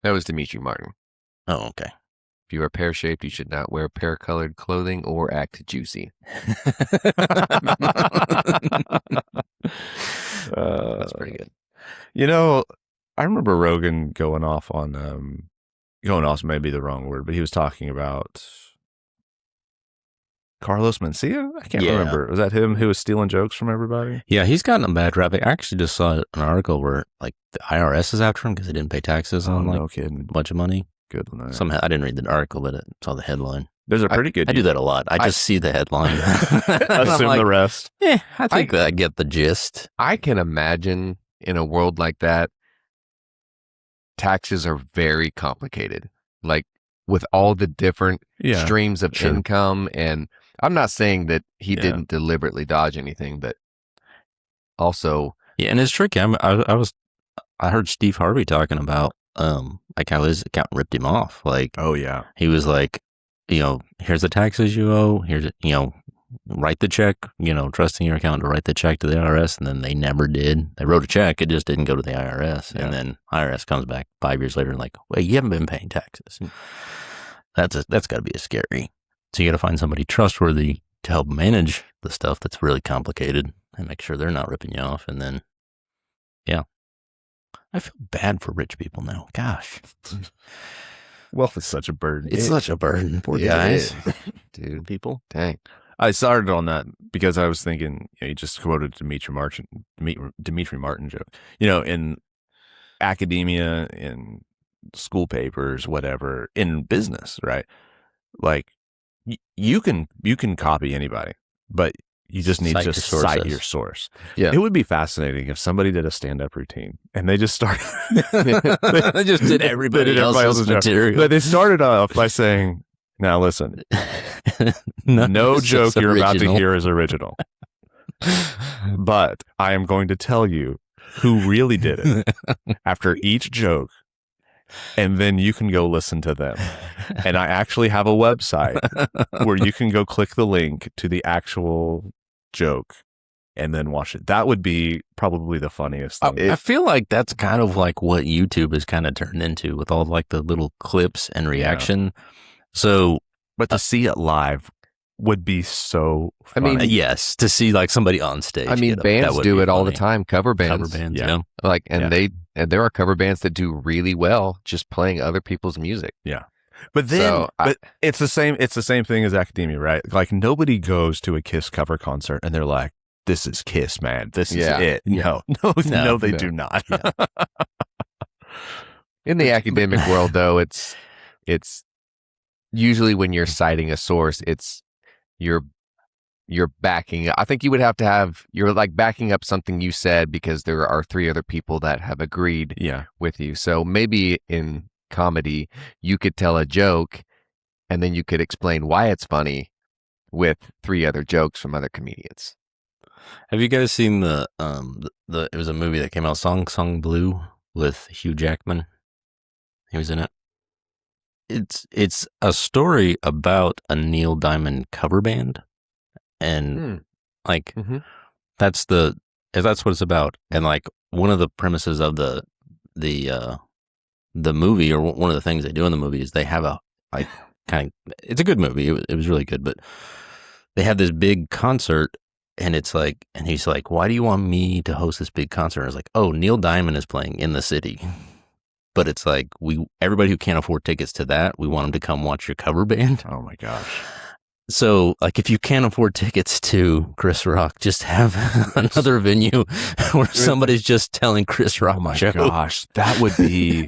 That was Dimitri Martin. Oh, okay. If you are pear-shaped, you should not wear pear-colored clothing or act juicy. That's pretty good. You know, I remember Rogan going off on going off may be the wrong word, but he was talking about Carlos Mencia. I can't remember. Was that him who was stealing jokes from everybody? Yeah, he's gotten a bad rap. I actually just saw an article where like the IRS is after him because he didn't pay taxes on like no kidding. a bunch of money. Good one. Somehow I didn't read the article, but I saw the headline. There's a pretty good. I do that a lot. I just see the headline. Assume like, the rest. Yeah, I think I get the gist. I can imagine in a world like that, taxes are very complicated. Like with all the different streams of income, and I'm not saying that he didn't deliberately dodge anything, but also and it's tricky. I heard Steve Harvey talking about like how his accountant ripped him off. Like, oh yeah, he was like, here's the taxes you owe. Here's write the check. Trusting your accountant to write the check to the IRS, and then they never did. They wrote a check, it just didn't go to the IRS, and then IRS comes back 5 years later and like, well, you haven't been paying taxes. That's got to be scary. So you got to find somebody trustworthy to help manage the stuff that's really complicated and make sure they're not ripping you off. And then, I feel bad for rich people now. Gosh. Wealth is such a burden. It's such a burden. Poor guys. Dude, people. Dang. I started on that because I was thinking, you just quoted Dimitri Martin joke. In academia, in school papers, whatever, in business, right? Like you can copy anybody, but you just need to cite your source. Yeah. It would be fascinating if somebody did a stand-up routine and they just started. They just did everybody else's material. But they started off by saying, now listen, no joke you're about to hear is original. But I am going to tell you who really did it after each joke. And then you can go listen to them. And I actually have a website where you can go click the link to the actual joke and then watch it. That would be probably the funniest thing. I feel like that's kind of like what YouTube has kind of turned into with all like the little clips and reaction. So, but to see it live would be so funny. I mean, yes, to see like somebody on stage. I mean, bands do it all the time. Cover bands. Like, and there are cover bands that do really well just playing other people's music. Yeah. But then, but it's the same. It's the same thing as academia, right? Like nobody goes to a Kiss cover concert and they're like, "This is Kiss, man. This is it." No, they do not. Yeah. In the academic world, though, it's usually when you're citing a source, you're backing. I think you would have to have you're like backing up something you said because there are 3 other people that have agreed with you. So maybe in comedy, you could tell a joke and then you could explain why it's funny with 3 other jokes from other comedians. Have you guys seen the it was a movie that came out, Song Song Blue, with Hugh Jackman? He was in it. It's a story about a Neil Diamond cover band, and that's what it's about. And like one of the premises of the movie, or one of the things they do in the movie, is they have it's a good movie. It was really good, but they have this big concert, and it's like, and he's like, "Why do you want me to host this big concert?" And I was like, "Oh, Neil Diamond is playing in the city." But it's like, everybody who can't afford tickets to that, we want them to come watch your cover band. Oh my gosh. So like, if you can't afford tickets to Chris Rock, just have another venue where somebody's just telling Chris Rock. Oh my gosh, that would be.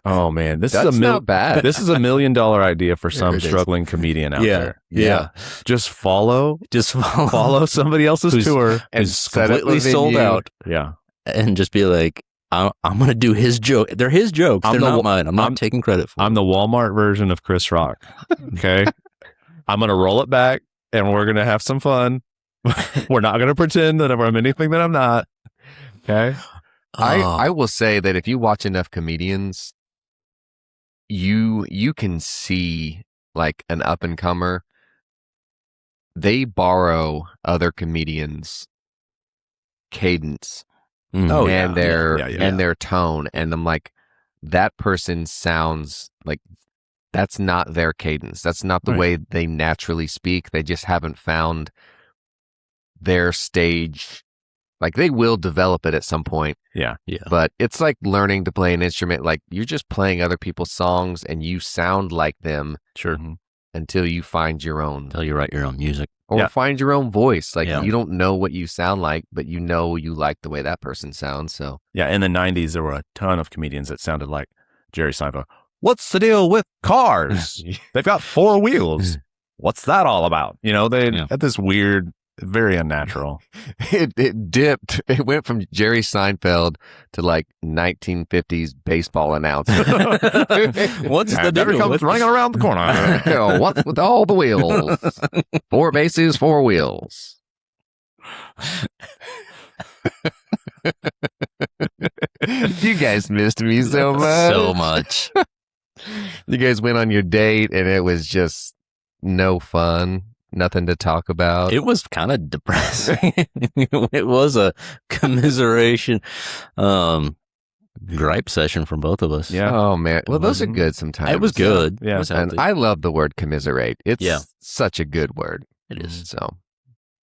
Oh man, this is not bad. This is $1 million idea for some struggling comedian out there. Yeah. Just follow somebody else's tour and completely sold out. Yeah, and just be like, I'm going to do his joke. They're his jokes. They're not mine. I'm not taking credit for them. I'm the Walmart version of Chris Rock. Okay. I'm going to roll it back and we're going to have some fun. We're not going to pretend that I'm anything that I'm not. Okay. I will say that if you watch enough comedians, you can see like an up and comer. They borrow other comedians cadence Oh, and their yeah. and their tone, and I'm like, that person sounds like that's not their cadence. That's not the way they naturally speak. They just haven't found their stage. Like, they will develop it at some point. Yeah. But it's like learning to play an instrument. Like, you're just playing other people's songs and you sound like them. Sure. Until you find your own. Until you write your own music. Or find your own voice. Like, Yeah. you don't know what you sound like, but you know you like the way that person sounds. So Yeah, in the 90s, there were a ton of comedians that sounded like Jerry Seinfeld. What's the deal with cars? They've got 4 wheels. What's that all about? You know, they had this weird, very unnatural. It dipped. It went from Jerry Seinfeld to like 1950s baseball announcer. What's the deal? Comes running around the corner. What's with all the wheels? 4 bases, 4 wheels. You guys missed me so much. So much. You guys went on your date and it was just no fun, nothing to talk about. It was kind of depressing. It was a commiseration, gripe session from both of us. Yeah. Oh man. Well, those are good sometimes. It was good. Yeah. It was And healthy. I love the word commiserate. It's such a good word. It is. So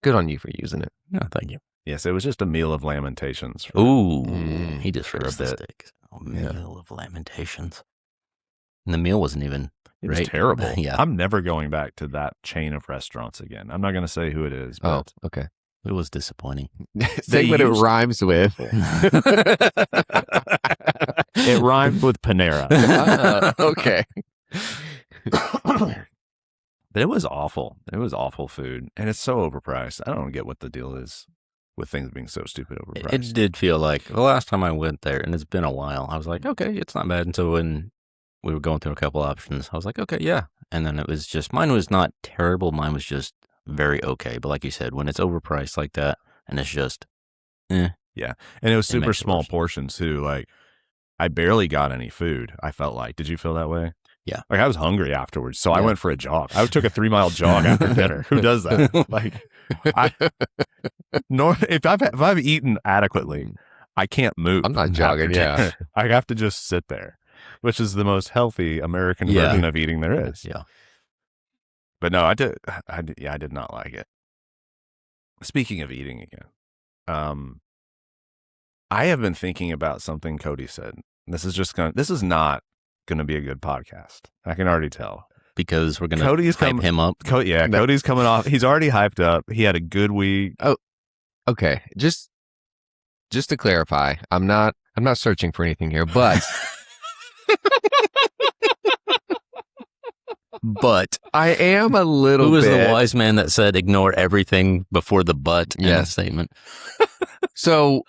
good on you for using it. No, thank you. Yes, it was just a meal of lamentations. Ooh, he just For a raised the bit. stakes. A meal of lamentations. And the meal wasn't even It was great. terrible. Yeah. I'm never going back to that chain of restaurants again. I'm not going to say who it is. Oh, But okay. It was disappointing. Say what it used- rhymes with. it rhymed with Panera. Okay. But it was awful. It was awful food. And it's so overpriced. I don't get what the deal is with things being so stupid overpriced. It did feel like the last time I went there, and it's been a while, I was like, okay, it's not bad. And so when we were going through a couple options, I was like, okay, yeah. And then it was just, mine was not terrible. Mine was just very okay. But like you said, when it's overpriced like that, and it's just, Yeah. And it was super makes it small worse. portions too. Like, I barely got any food, I felt like. Did you feel that way? Yeah. Like, I was hungry afterwards. So I went for a jog. I took a 3-mile jog after dinner. Who does that? Like, if I've eaten adequately, I can't move. I'm not after jogging, dinner. I have to just sit there, which is the most healthy American version of eating there is. yeah. But no, I did not like it. Speaking of eating again, I have been thinking about something Cody said. This is not gonna be a good podcast. I can already tell. Because we're going Cody's to hype him up. Cody's coming off. He's already hyped up. He had a good week. Okay. Just to clarify, I'm not searching for anything here, but But I am a little who was bit. the wise man that said ignore everything before the but in the Yes. statement? So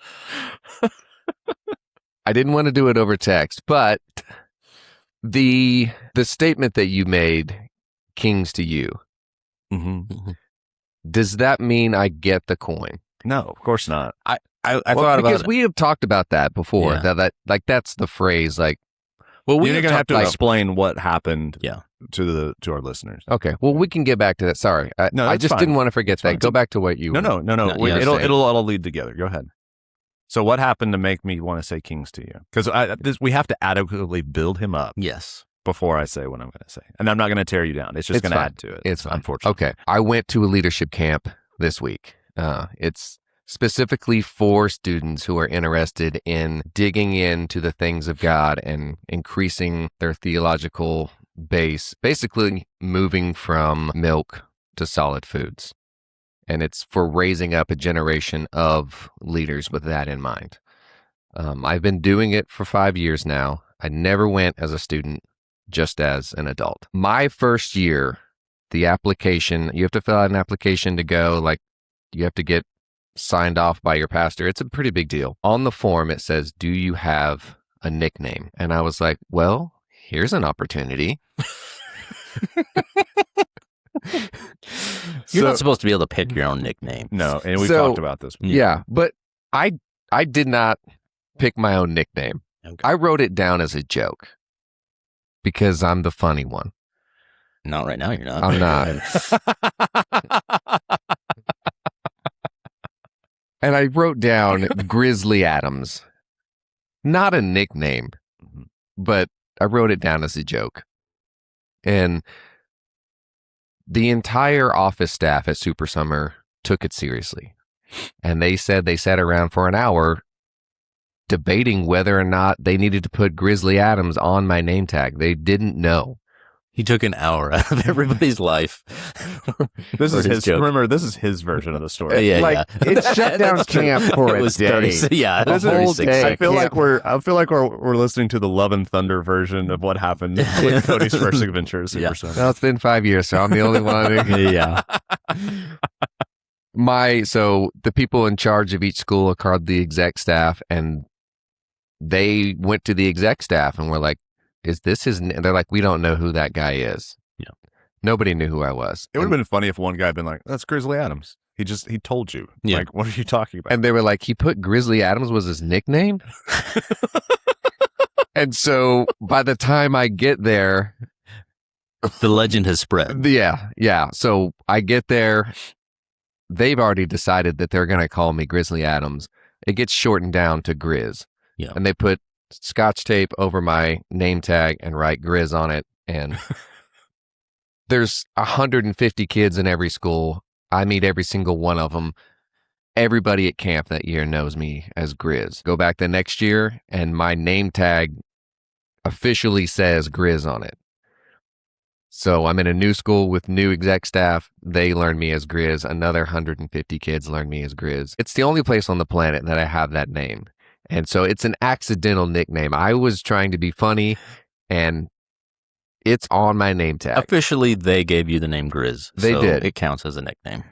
I didn't want to do it over text, but the statement that you made, kings to you, Mm-hmm. does that mean I get the coin? No, of course not. I Well, thought about because it. we have talked about that before. Yeah. That like that's the phrase. Like, Well, You're gonna have to like- explain what happened. Yeah. To our listeners. okay, well, we can get back to that. Sorry, I that's just fine. didn't want to forget fine. that. Go back to what you. No. No, Wait, yeah, it'll all lead together. Go ahead. So what happened to make me want to say kings to you? Because we have to adequately build him up Yes. before I say what I'm going to say, and I'm not going to tear you down. It's just It's going to fine. add to it. It's fine. Unfortunately. Okay, I went to a leadership camp this week. It's specifically for students who are interested in digging into the things of God and increasing their theological base, basically moving from milk to solid foods. And it's for raising up a generation of leaders with that in mind. I've been doing it for 5 years now. I never went as a student, just as an adult. My first year, the application, you have to fill out an application to go, like you have to get signed off by your pastor. It's a pretty big deal. On the form, it says, do you have a nickname? And I was like, well, here's an opportunity. You're not supposed to be able to pick your own nickname. No, and we've So- talked about this. Yeah, but I did not pick my own nickname. Okay. I wrote it down as a joke because I'm the funny one. Not right now, you're not. I'm Go not. ahead. And I wrote down Grizzly Adams. Not a nickname, but I wrote it down as a joke. And the entire office staff at Super Summer took it seriously. And they said they sat around for an hour debating whether or not they needed to put Grizzly Adams on my name tag. They didn't know. He took an hour out of everybody's life. This is his. joke. Remember, this is his version of the story. Yeah, It shut down That's true. camp for It a was day. 30, yeah, The it was whole 36 day. seconds. I feel like we're listening to the Love and Thunder version of what happened with Cody's first adventure. Super Summer. Well, it's been 5 years, so I'm the only one. Yeah. So the people in charge of each school are called the exec staff, and they went to the exec staff and were like, "Is this his?" And they're like, "We don't know who that guy is." Yeah. Nobody knew who I was. It would have been funny if one guy had been like, "That's Grizzly Adams." He told you. Yeah. Like, what are you talking about? And they were like, he put Grizzly Adams was his nickname. And so by the time I get there, The legend has spread. yeah. So I get there, they've already decided that they're going to call me Grizzly Adams. It gets shortened down to Grizz. Yeah. And they put Scotch tape over my name tag and write Grizz on it. And there's 150 kids in every school. I meet every single one of them. Everybody at camp that year knows me as Grizz. Go back the next year, and my name tag officially says Grizz on it. So I'm in a new school with new exec staff. They learn me as Grizz. Another 150 kids learn me as Grizz. It's the only place on the planet that I have that name. And so it's an accidental nickname. I was trying to be funny, and it's on my name tag. Officially, they gave you the name Grizz. They so did. It counts as a nickname.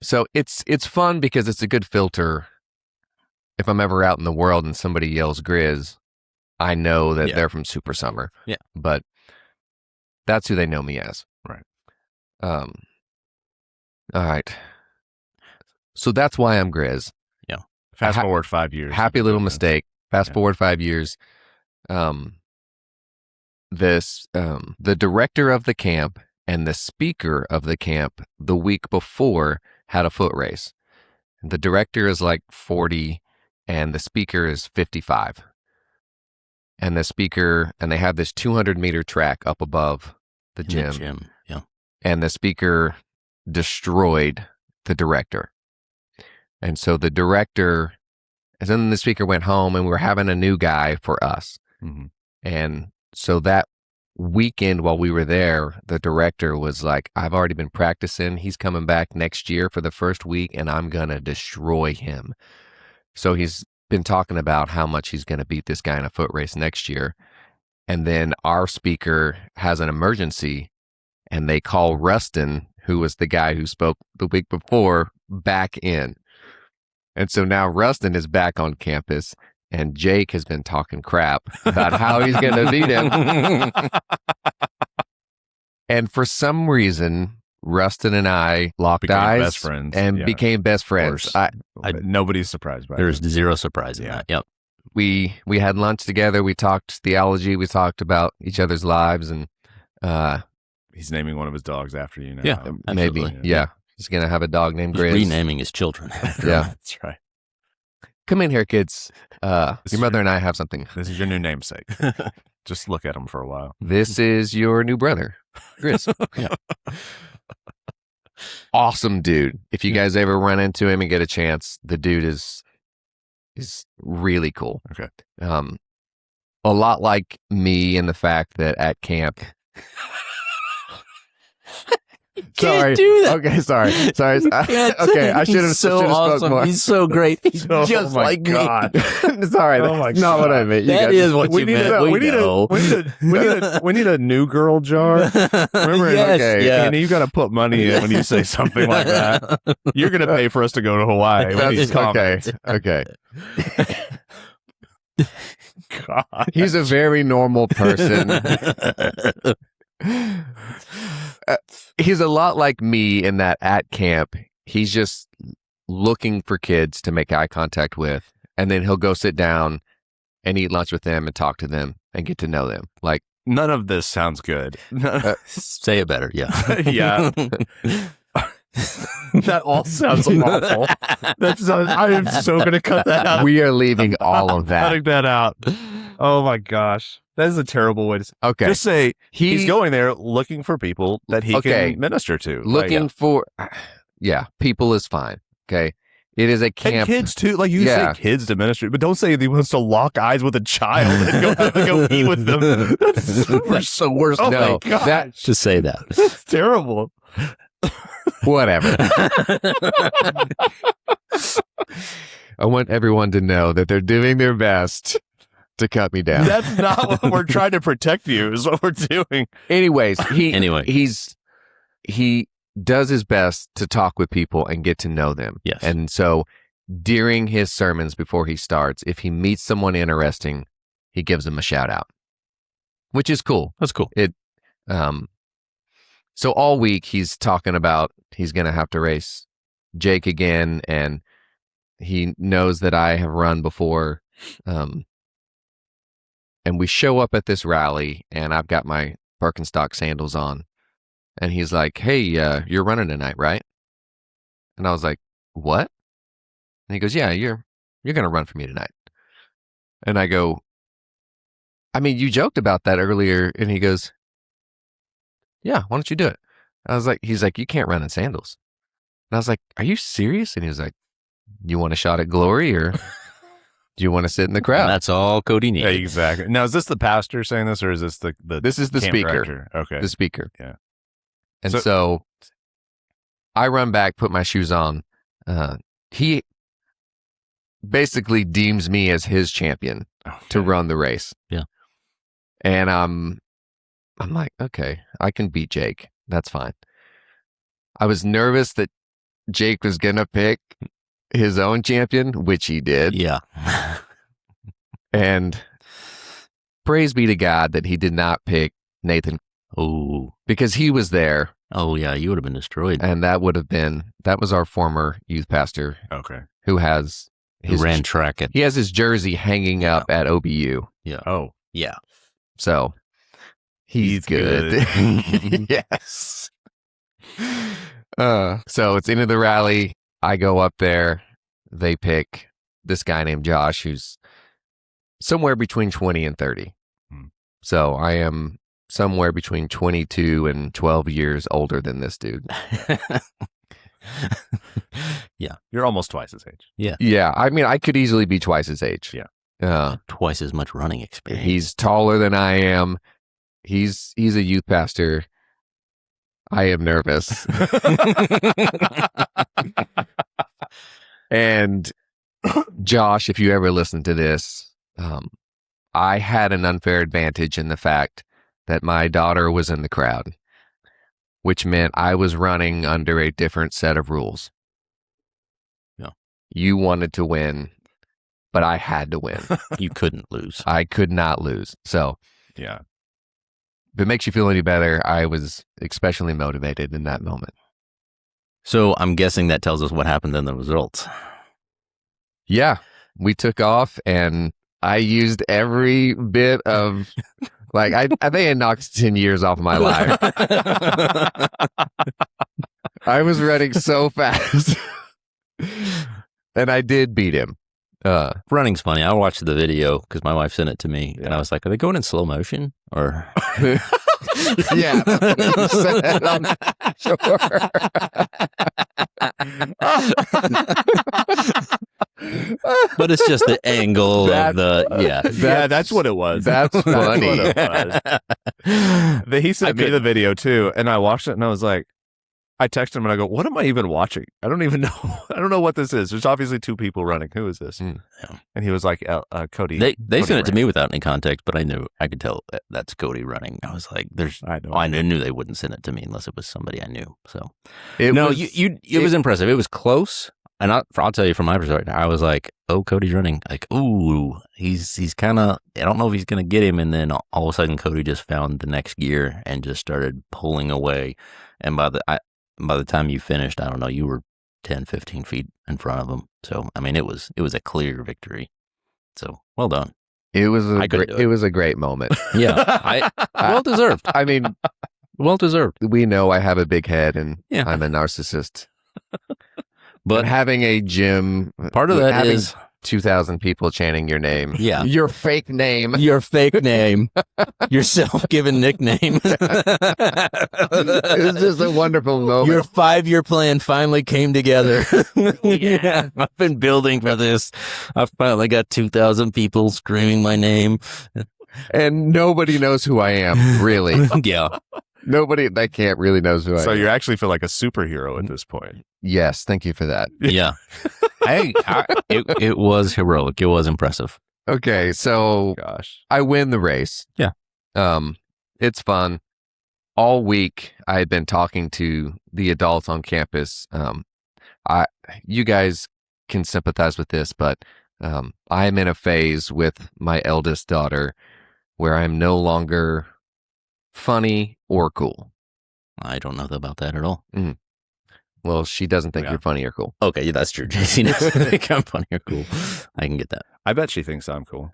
So it's fun because it's a good filter. If I'm ever out in the world and somebody yells Grizz, I know that they're from Super Summer. Yeah. But that's who they know me as. Right. All right. So that's why I'm Grizz. Yeah. Fast forward 5 years. Happy little mistake. Fast forward 5 years. The director of the camp and the speaker of the camp the week before had a foot race. The director is like 40 and the speaker is 55. And they have this 200-meter track up above the gym. Yeah. And the speaker destroyed the director. And so the director, and then the speaker went home and we were having a new guy for us. Mm-hmm. And so that weekend while we were there, the director was like, I've already been practicing. He's coming back next year for the first week and I'm going to destroy him. So he's been talking about how much he's going to beat this guy in a foot race next year. And then our speaker has an emergency and they call Rustin, who was the guy who spoke the week before, back in. And so now Rustin is back on campus and Jake has been talking crap about how he's going to beat him. And for some reason, Rustin and I locked eyes best friends. and became best friends. Nobody's surprised by There's it. zero surprise in that. Yep. We had lunch together. We talked theology. We talked about each other's lives. And He's naming one of his dogs after you now. Yeah. maybe, Absolutely. yeah. He's going to have a dog named He's Grizz. renaming his children. Yeah. That's right. Come in here, kids. Your mother and I have something. This is your new namesake. Just look at him for a while. This is your new brother, Grizz. Yeah. Awesome dude. If you guys ever run into him and get a chance, the dude is really cool. Okay. A lot like me in the fact that at camp. Can't do that. Okay, sorry. Okay, I should have so awesome. spoke more. He's so great. He's Oh just my like God. me. Sorry, Oh my that's not what I meant. That is what you meant. We need a new girl jar. Remember? Yes, Okay. yeah. And you got to put money in when you say something like that. You're going to pay for us to go to Hawaii. When he's okay. Okay. God. He's a very normal person. He's a lot like me in that at camp, he's just looking for kids to make eye contact with, and then he'll go sit down and eat lunch with them and talk to them and get to know them. Like, None of this sounds good. Say it better. Yeah. Yeah. That all sounds awful. I am so going to cut that out. We are leaving all of that. Cutting that out. Oh my gosh. That is a terrible way to say. Okay. Just say he's going there looking for people that he can minister to. Looking for, people is fine. Okay. It is a camp. And kids too. Like you say kids to minister, but don't say he wants to lock eyes with a child and go eat with them. That's the worst. Oh no, my gosh. Just say that. That's terrible. Whatever. I want everyone to know that they're doing their best to cut me down. That's not what we're trying to protect you, is what we're doing. Anyways, he does his best to talk with people and get to know them. Yes. And so during his sermons before he starts, if he meets someone interesting, he gives them a shout out, which is cool. That's cool. So all week he's talking about he's going to have to race Jake again, and he knows that I have run before. And we show up at this rally, and I've got my Birkenstock sandals on. And he's like, hey, you're running tonight, right? And I was like, what? And he goes, yeah, you're going to run for me tonight. And I go, I mean, you joked about that earlier. And he goes, yeah, why don't you do it? He's like, you can't run in sandals. And I was like, are you serious? And he was like, you want a shot at glory, or do you want to sit in the crowd? And that's all Cody needs. Yeah, exactly. Now, is this the pastor saying this, or is this the This is the speaker. Director? Okay. The speaker. Yeah. And so I run back, put my shoes on. He basically deems me as his champion to run the race. Yeah. And I'm like, okay, I can beat Jake. That's fine. I was nervous that Jake was going to pick his own champion, which he did. Yeah. And praise be to God that he did not pick Nathan. Oh. Because he was there. Oh, yeah, you would have been destroyed. And that was our former youth pastor. Okay. Who has Who ran track at. He has his jersey hanging up at OBU. Yeah. Oh. Yeah. So he's good. Yes. So it's into the rally. I go up there. They pick this guy named Josh, who's somewhere between 20 and 30. So I am somewhere between 22 and 12 years older than this dude. Yeah. You're almost twice his age. Yeah. Yeah. I mean, I could easily be twice his age. Yeah. Twice as much running experience. He's taller than I am. He's a youth pastor. I am nervous. And Josh, if you ever listen to this, I had an unfair advantage in the fact that my daughter was in the crowd, which meant I was running under a different set of rules. Yeah. You wanted to win, but I had to win. You couldn't lose. I could not lose. So, yeah. If it makes you feel any better, I was especially motivated in that moment. So I'm guessing that tells us what happened in the results. Yeah. We took off, and I used every bit of, I think I knocked 10 years off of my life. I was running so fast. And I did beat him. Running's funny. I watched the video because my wife sent it to me, and I was like, are they going in slow motion? Or yeah, I'm not sure. But it's just the angle of the that's what it was. That's funny. He sent me the video too, and I watched it, and I was like, I texted him and I go, what am I even watching? I don't even know. I don't know what this is. There's obviously two people running. Who is this? Yeah. And he was like, Cody. They Cody sent it to ran. me without any context, but I could tell that's Cody running. I was like, I knew they wouldn't send it to me unless it was somebody I knew. So it was impressive. It was close. And I'll tell you from my perspective, I was like, oh, Cody's running. Like, ooh, he's kind of, I don't know if he's going to get him. And then all of a sudden, Cody just found the next gear and just started pulling away. And by the time you finished, I don't know, you were 10, 15 feet in front of him. So, I mean, it was a clear victory. So, well done. It was a great moment. Yeah, well deserved. I mean, Well deserved. We know I have a big head and Yeah. I'm a narcissist. But and having a gym, part of that having is 2,000 people chanting your name. Yeah. Your fake name. your fake name, your self-given nickname. It's just a wonderful moment. Your 5-year plan finally came together. Yeah. I've been building for this. I finally got 2,000 people screaming my name. And nobody knows who I am, really. Yeah. Nobody that can't really knows who I So am. you actually feel like a superhero at this point. Yes, thank you for that. Yeah. It was heroic. It was impressive. Okay, so Gosh. I win the race. Yeah. It's fun. All week I had been talking to the adults on campus. You guys can sympathize with this, but I'm in a phase with my eldest daughter where I'm no longer funny or cool. I don't know about that at all. Well, she doesn't think Yeah. you're funny or cool. Okay, that's true. JC doesn't think I'm funny or cool. I can get that. I bet she thinks I'm cool.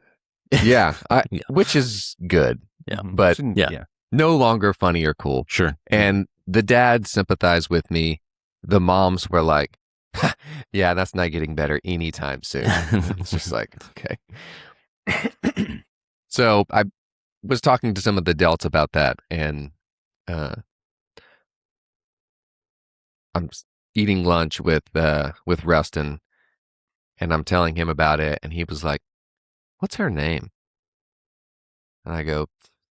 Yeah, Yeah. which is good, Yeah. but Yeah. no longer funny or cool. Sure. And the dads sympathized with me. The moms were like, yeah, that's not getting better anytime soon. It's just like, okay. So I was talking to some of the adults about that, and I'm eating lunch with Rustin, and I'm telling him about it, and he was like, "What's her name?" And I go,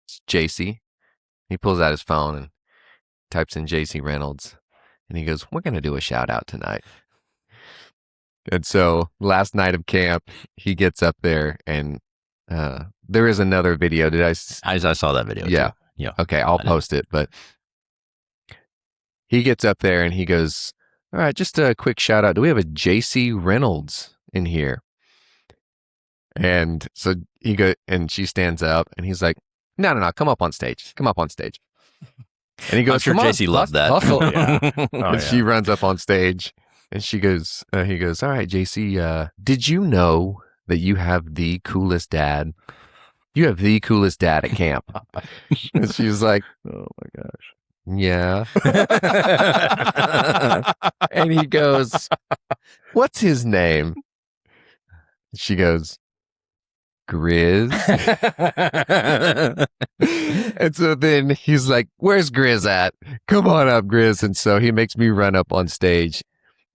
"It's JC." He pulls out his phone and types in JC Reynolds, and he goes, "We're gonna do a shout out tonight." And so last night of camp, he gets up there, and there is another video. Did I saw that video. Yeah. Too. Yeah. Okay, I'll post it. But he gets up there and he goes, "All right, just a quick shout out. Do we have a JC Reynolds in here?" And so and she stands up and he's like, No, come up on stage. Come up on stage. And he goes, I'm sure "Come on, JC loved that. hustle." Yeah. And she runs up on stage and he goes, "All right, JC, did you know that you have the coolest dad? You have the coolest dad at camp." And she's like, Oh my gosh. "Yeah." And he goes, "What's his name?" She goes, "Grizz." And so then he's like, "Where's Grizz at? Come on up, Grizz." And so he makes me run up on stage,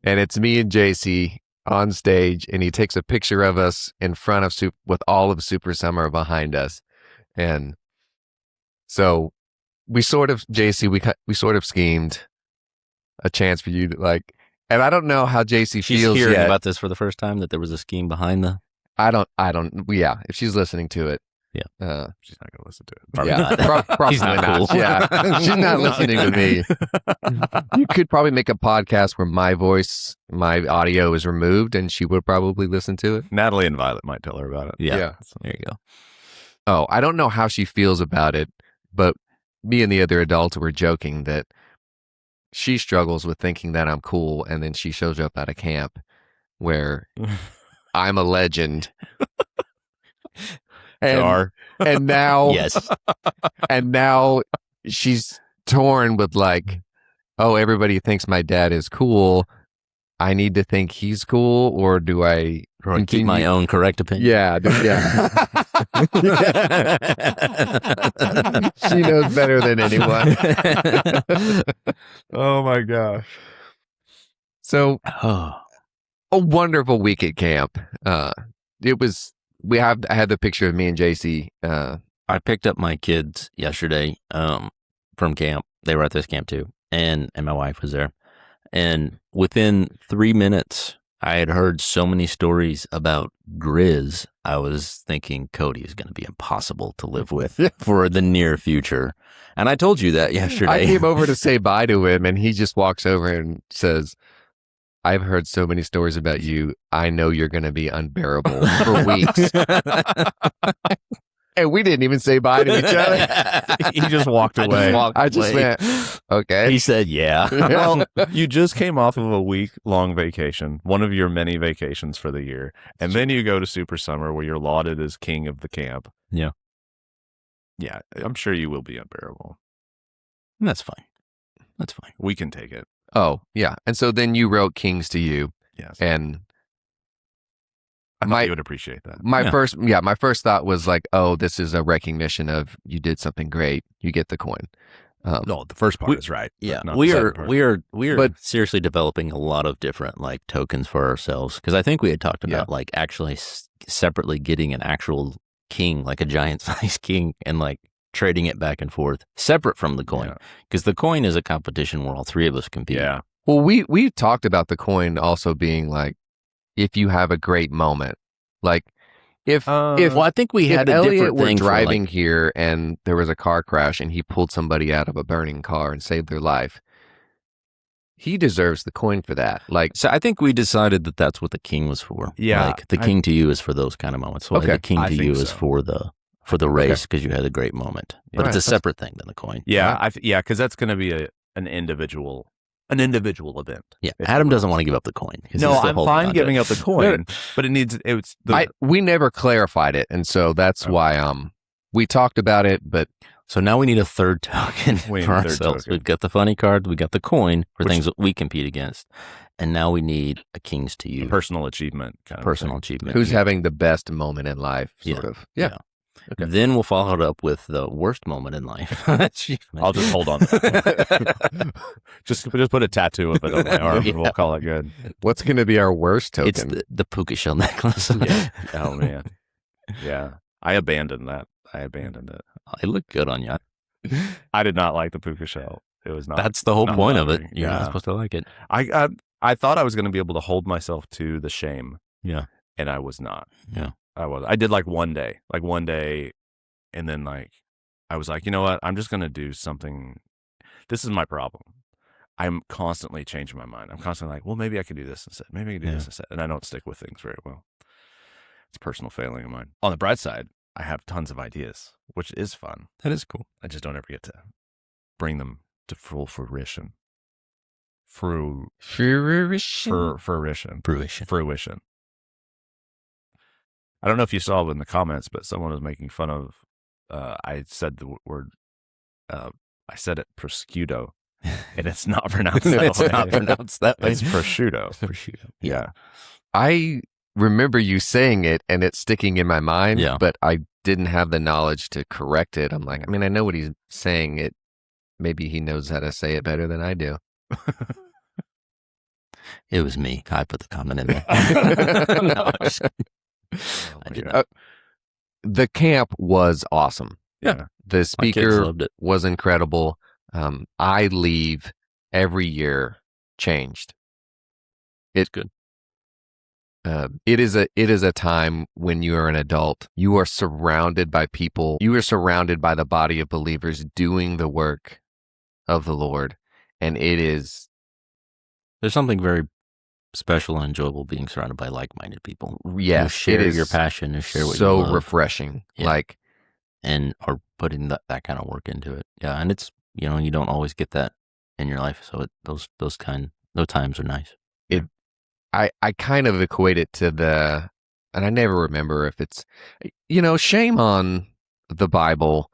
and it's me and JC on stage, and he takes a picture of us in front of with all of Super Summer behind us. And so we sort of, JC, we sort of schemed a chance for you to like, and I don't know how JC She's feels hearing yet. about this for the first time, that there was a scheme behind the... I don't, yeah, if she's listening to it. Yeah. She's not going to listen to it. Probably Yeah, not. probably He's not not. cool. Yeah, she's not listening to me. You could probably make a podcast where my audio is removed, and she would probably listen to it. Natalie and Violet might tell her about it. Yeah. There you go. Oh, I don't know how she feels about it, but me and the other adults were joking that she struggles with thinking that I'm cool, and then she shows up at a camp where I'm a legend. And now, Yes. and now she's torn with like, oh, everybody thinks my dad is cool. I need to think he's cool, or do I Or keep my own correct opinion. Yeah, yeah. She knows better than anyone. Oh my gosh. So Oh. a wonderful week at camp. It was. I had the picture of me and JC. I picked up my kids yesterday from camp. They were at this camp too. And my wife was there. And within 3 minutes, I had heard so many stories about Grizz. I was thinking Cody is going to be impossible to live with for the near future. And I told you that yesterday. I came over to say bye to him, and he just walks over and says, "I've heard so many stories about you. I know you're going to be unbearable for weeks." And we didn't even say bye to each other. He just walked away. I just went, okay. He said, yeah. Well, you just came off of a week-long vacation, one of your many vacations for the year, and then you go to Super Summer where you're lauded as king of the camp. Yeah. Yeah, I'm sure you will be unbearable. And that's fine. That's fine. We can take it. Oh, yeah. And so then you wrote Kings to You. Yes. And I thought you would appreciate that. My first thought was like, oh, this is a recognition of you did something great. You get the coin. No, the first part is right. Yeah, not we the are second part. we are seriously developing a lot of different like tokens for ourselves, because I think we had talked about like actually separately getting an actual king, like a giant size king, and like trading it back and forth separate from the coin, because the coin is a competition where all three of us compete. Yeah. Well, we talked about the coin also being like, if you have a great moment, like if well, I think we had a Elliot different were thing driving here and there was a car crash and he pulled somebody out of a burning car and saved their life, he deserves the coin for that. Like, so I think we decided that that's what the king was for. Yeah, like the king to you is for those kind of moments. So the king to you is for the race, because you had a great moment. But it's a separate thing than the coin. Yeah, because that's going to be an individual event. Yeah, Adam doesn't want to give up the coin. No, I'm fine giving up the coin, but we never clarified it, and so that's why we talked about it, but so now we need a third token for ourselves. We've got the funny card, we got the coin for things that we compete against, and now we need a Kings to You, personal achievement kind personal of thing. achievement. Who's having the best moment in life, sort of. Yeah. Okay. Then we'll follow it up with the worst moment in life. I'll just hold on. just put a tattoo of it on my arm and we'll call it good. What's going to be our worst token? It's the puka shell necklace. Oh, man. Yeah. I abandoned that. It. It looked good on you. I did not like the puka shell. It was not. That's the whole point of it. You're not supposed to like it. I thought I was going to be able to hold myself to the shame. Yeah. And I was not. Yeah. I did like one day, and then like, I was like, you know what? I'm just going to do something. This is my problem. I'm constantly changing my mind. I'm constantly like, well, maybe I could do this instead. Maybe I could do this instead. And I don't stick with things very well. It's a personal failing of mine. On the bright side, I have tons of ideas, which is fun. That is cool. I just don't ever get to bring them to full fruition. Fruition. I don't know if you saw in the comments, but someone was making fun of, I said the word, I said it prosciutto, and it's not pronounced that way. It's not pronounced that way. It's prosciutto. Prosciutto. Yeah. I remember you saying it and it's sticking in my mind, but I didn't have the knowledge to correct it. I'm like, I mean, I know what he's saying. Maybe he knows how to say it better than I do. It was me. I put the comment in there. No, I did not. The camp was awesome. Yeah. The speaker was incredible. I leave every year changed. It's good. It is a time when you are an adult. You are surrounded by people. You are surrounded by the body of believers doing the work of the Lord. And there's something very special and enjoyable being surrounded by like-minded people. Yes, who share your passion and share what you love. So refreshing. Yeah. And are putting that kind of work into it. Yeah, and it's, you don't always get that in your life, so those times are nice. I kind of equate it to and I never remember if it's, shame on the Bible.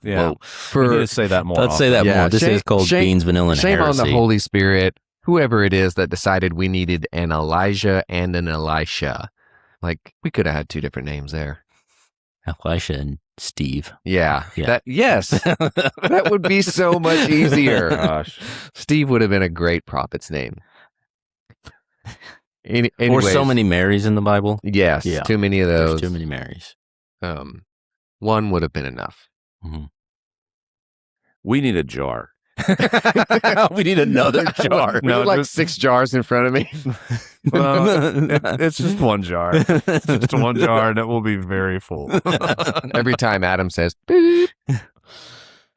Yeah, we need to say that more. Let's say that more. This is called Beans, Vanilla, and Shame Heresy. on the Holy Spirit, whoever it is that decided we needed an Elijah and an Elisha. Like, we could have had two different names there. Elisha and Steve. Yeah. Yes. That would be so much easier. Gosh. Steve would have been a great prophet's name. Or so many Marys in the Bible. Yes. Yeah. Too many of those. There's too many Marys. One would have been enough. Mm-hmm. We need a jar. We need another jar. No, like 6 jars in front of me. Well, it's just one jar. It's just one jar, and it will be very full. Every time Adam says, beep.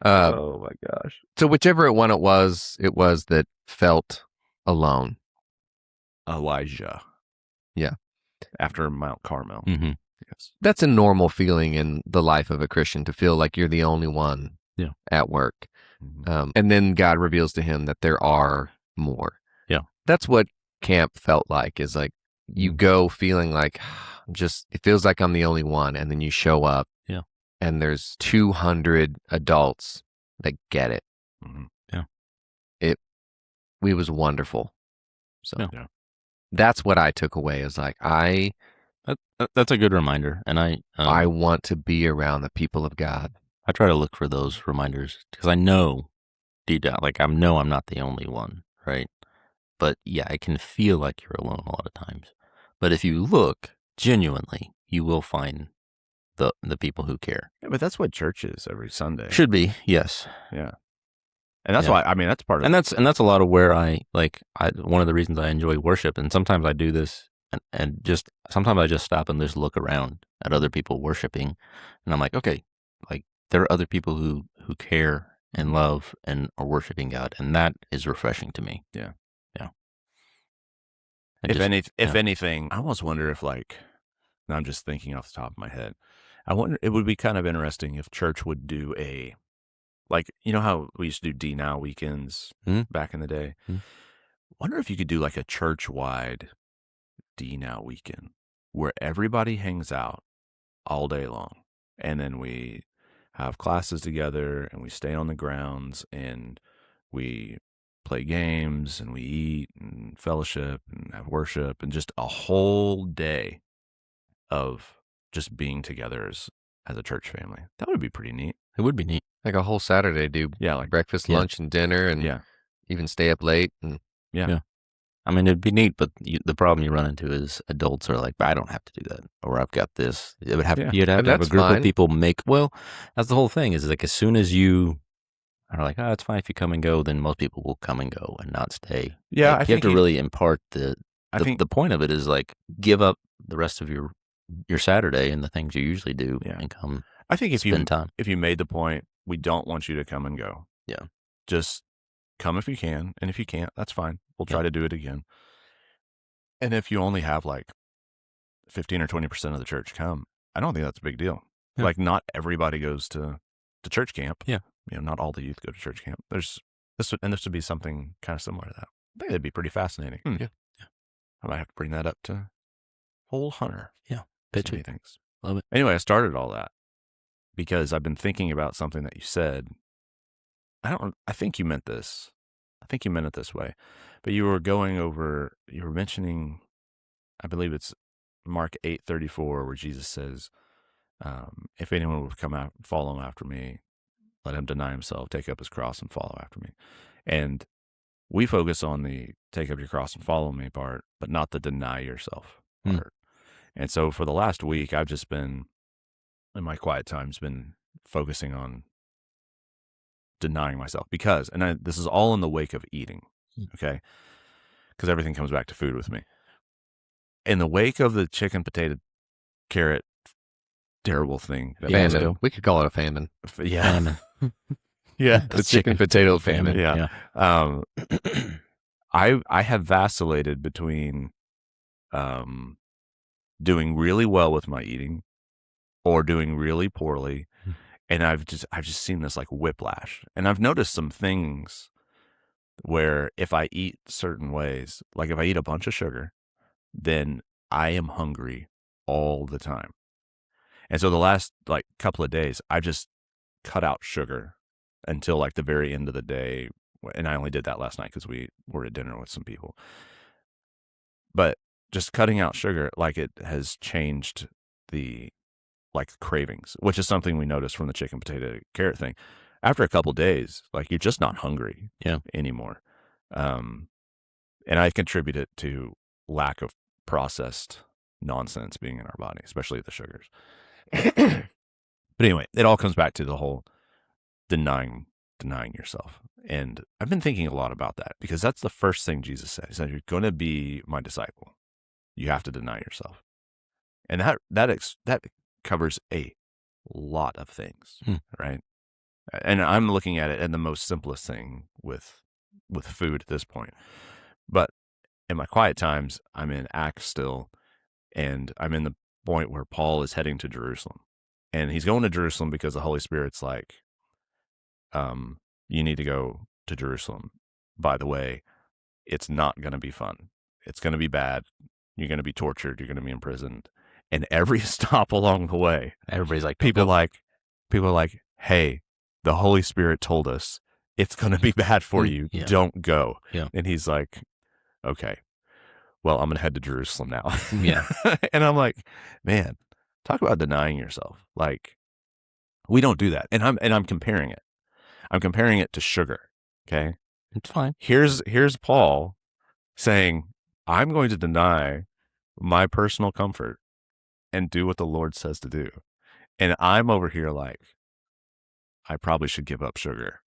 Oh my gosh. So whichever one it was that felt alone. Elijah. Yeah. After Mount Carmel. Mm-hmm. Yes. That's a normal feeling in the life of a Christian, to feel like you're the only one at work. Mm-hmm. And then God reveals to him that there are more. Yeah. That's what camp felt like, is like you go feeling like it feels like I'm the only one. And then you show up and there's 200 adults that get it. Mm-hmm. We was wonderful. So Yeah. that's what I took away is like, That's a good reminder. And I want to be around the people of God. I try to look for those reminders because I know deep down, like I know I'm not the only one, right? But yeah, I can feel like you're alone a lot of times. But if you look genuinely, you will find the people who care. Yeah, but that's what church is every Sunday. Should be, yes. Yeah. And that's why, I mean, that's part of it. And that's a lot of where one of the reasons I enjoy worship. And sometimes I do this and just, sometimes I just stop and just look around at other people worshiping. And I'm like, okay, like there are other people who care and love and are worshiping God. And that is refreshing to me. Yeah. Yeah. If anything, I almost wonder if now I'm just thinking off the top of my head, I wonder, it would be kind of interesting if church would do you know how we used to do D Now weekends back in the day? Wonder if you could do like a church-wide D Now weekend where everybody hangs out all day long. And then we have classes together and we stay on the grounds and we play games and we eat and fellowship and have worship and just a whole day of just being together as a church family. That would be pretty neat. It would be neat. Like a whole Saturday, do like breakfast, lunch, and dinner, and even stay up late. And yeah. I mean, it'd be neat, but the problem you run into is adults are like, I don't have to do that, or I've got this. It would have you'd have to have a group of people that's the whole thing is like as soon as you are like, it's fine if you come and go, then most people will come and go and not stay. Yeah, you have to really impart the point of it is like give up the rest of your Saturday and the things you usually do and come. I think spend time. If you made the point, we don't want you to come and go. Yeah, just come if you can, and if you can't, that's fine. We'll try to do it again. And if you only have 15 or 20% of the church come, I don't think that's a big deal. Yeah. Like not everybody goes to church camp. Yeah, not all the youth go to church camp. This would be something kind of similar to that. I think it'd be pretty fascinating. Yeah. I might have to bring that up to Whole Hunter. Yeah, pitch it. Things. Love it. Anyway, I started all that because I've been thinking about something that you said. I think you meant this. I think you meant it this way, but you were mentioning, I believe it's Mark 8:34, where Jesus says, if anyone would come out, follow after me, let him deny himself, take up his cross and follow after me. And we focus on the take up your cross and follow me part, but not the deny yourself part. And so for the last week, I've just been, in my quiet times, been focusing on denying myself this is all in the wake of eating, okay? Because everything comes back to food with me. In the wake of the chicken, potato, carrot, terrible thing. Famine. We could call it a famine. Yeah. Famine. Yeah. The chicken, potato famine. Yeah. I have vacillated between doing really well with my eating or doing really poorly. And I've just seen this like whiplash. And I've noticed some things where if I eat certain ways, like if I eat a bunch of sugar, then I am hungry all the time. And so the last couple of days, I've just cut out sugar until the very end of the day. And I only did that last night because we were at dinner with some people. But just cutting out sugar, it has changed the cravings, which is something we noticed from the chicken, potato, carrot thing. After a couple of days, you're just not hungry anymore. And I contribute it to lack of processed nonsense being in our body, especially the sugars. But anyway, it all comes back to the whole denying yourself. And I've been thinking a lot about that because that's the first thing Jesus said. He said, you're going to be my disciple. You have to deny yourself. And that covers a lot of things, right? And I'm looking at it in the most simplest thing with food at this point. But in my quiet times, I'm in Acts still, and I'm in the point where Paul is heading to Jerusalem. And he's going to Jerusalem because the Holy Spirit's like, you need to go to Jerusalem. By the way, it's not going to be fun. It's going to be bad. You're going to be tortured. You're going to be imprisoned. And every stop along the way, everybody's like, people are like, hey, the Holy Spirit told us it's going to be bad for you. Yeah. Don't go. Yeah. And he's like, okay, well, I'm going to head to Jerusalem now. Yeah. And I'm like, man, talk about denying yourself. Like, we don't do that. And I'm comparing it. I'm comparing it to sugar. Okay. It's fine. Here's Paul saying, I'm going to deny my personal comfort and do what the Lord says to do. And I'm over here like, I probably should give up sugar.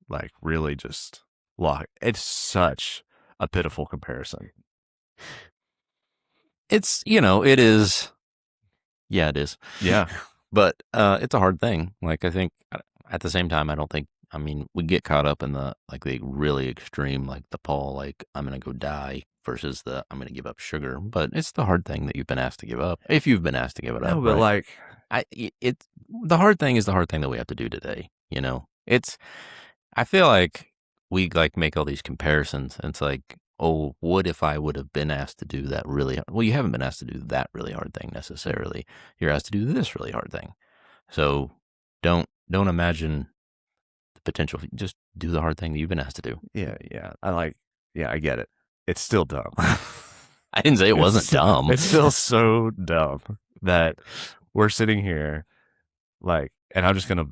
Like, really just lock. It's such a pitiful comparison. It's, it is. Yeah, it is. Yeah. But it's a hard thing. Like, I think at the same time, we get caught up in the really extreme, like the Paul, like, I'm going to go die versus the I'm going to give up sugar. But it's the hard thing that you've been asked to give up. If you've been asked to give it up. No, but right? like, the hard thing is the hard thing that we have to do today. I feel like we make all these comparisons. And it's like, oh, what if I would have been asked to do that really hard? Well, you haven't been asked to do that really hard thing necessarily. You're asked to do this really hard thing. So don't imagine the potential. Just do the hard thing that you've been asked to do. Yeah. I get it. It's still dumb. I didn't say it wasn't dumb. It's still so dumb that we're sitting here like, and I'm just going to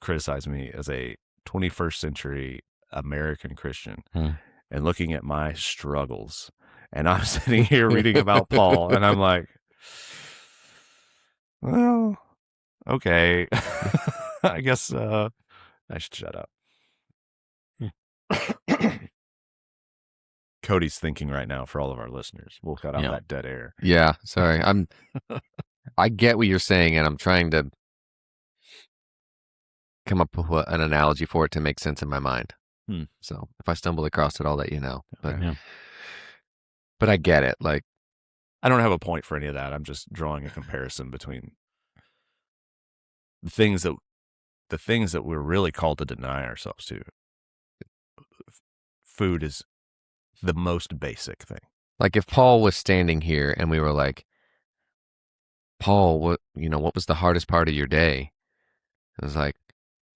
criticize me as a 21st century American Christian and looking at my struggles. And I'm sitting here reading about Paul and I'm like, well, okay. I guess I should shut up. Cody's thinking right now for all of our listeners. We'll cut out that dead air. Yeah, sorry. I get what you're saying, and I'm trying to come up with an analogy for it to make sense in my mind. So if I stumble across it, I'll let you know. But I get it. Like, I don't have a point for any of that. I'm just drawing a comparison between the things that we're really called to deny ourselves to. Food is the most basic thing. Like if Paul was standing here and we were like, Paul, what was the hardest part of your day? It was like,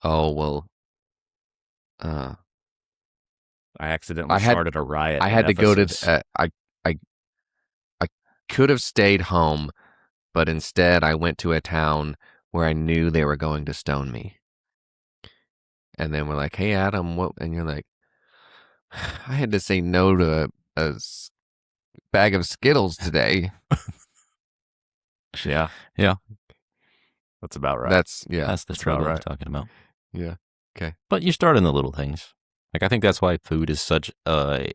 oh, well, I accidentally started a riot. I had to go to, I could have stayed home, but instead I went to a town where I knew they were going to stone me. And then we're like, hey, Adam, what? And you're like, I had to say no to a bag of Skittles today. Yeah. Yeah. That's about right. That's the struggle I was talking about. Yeah. Okay. But you start in the little things. Like, I think that's why food is such a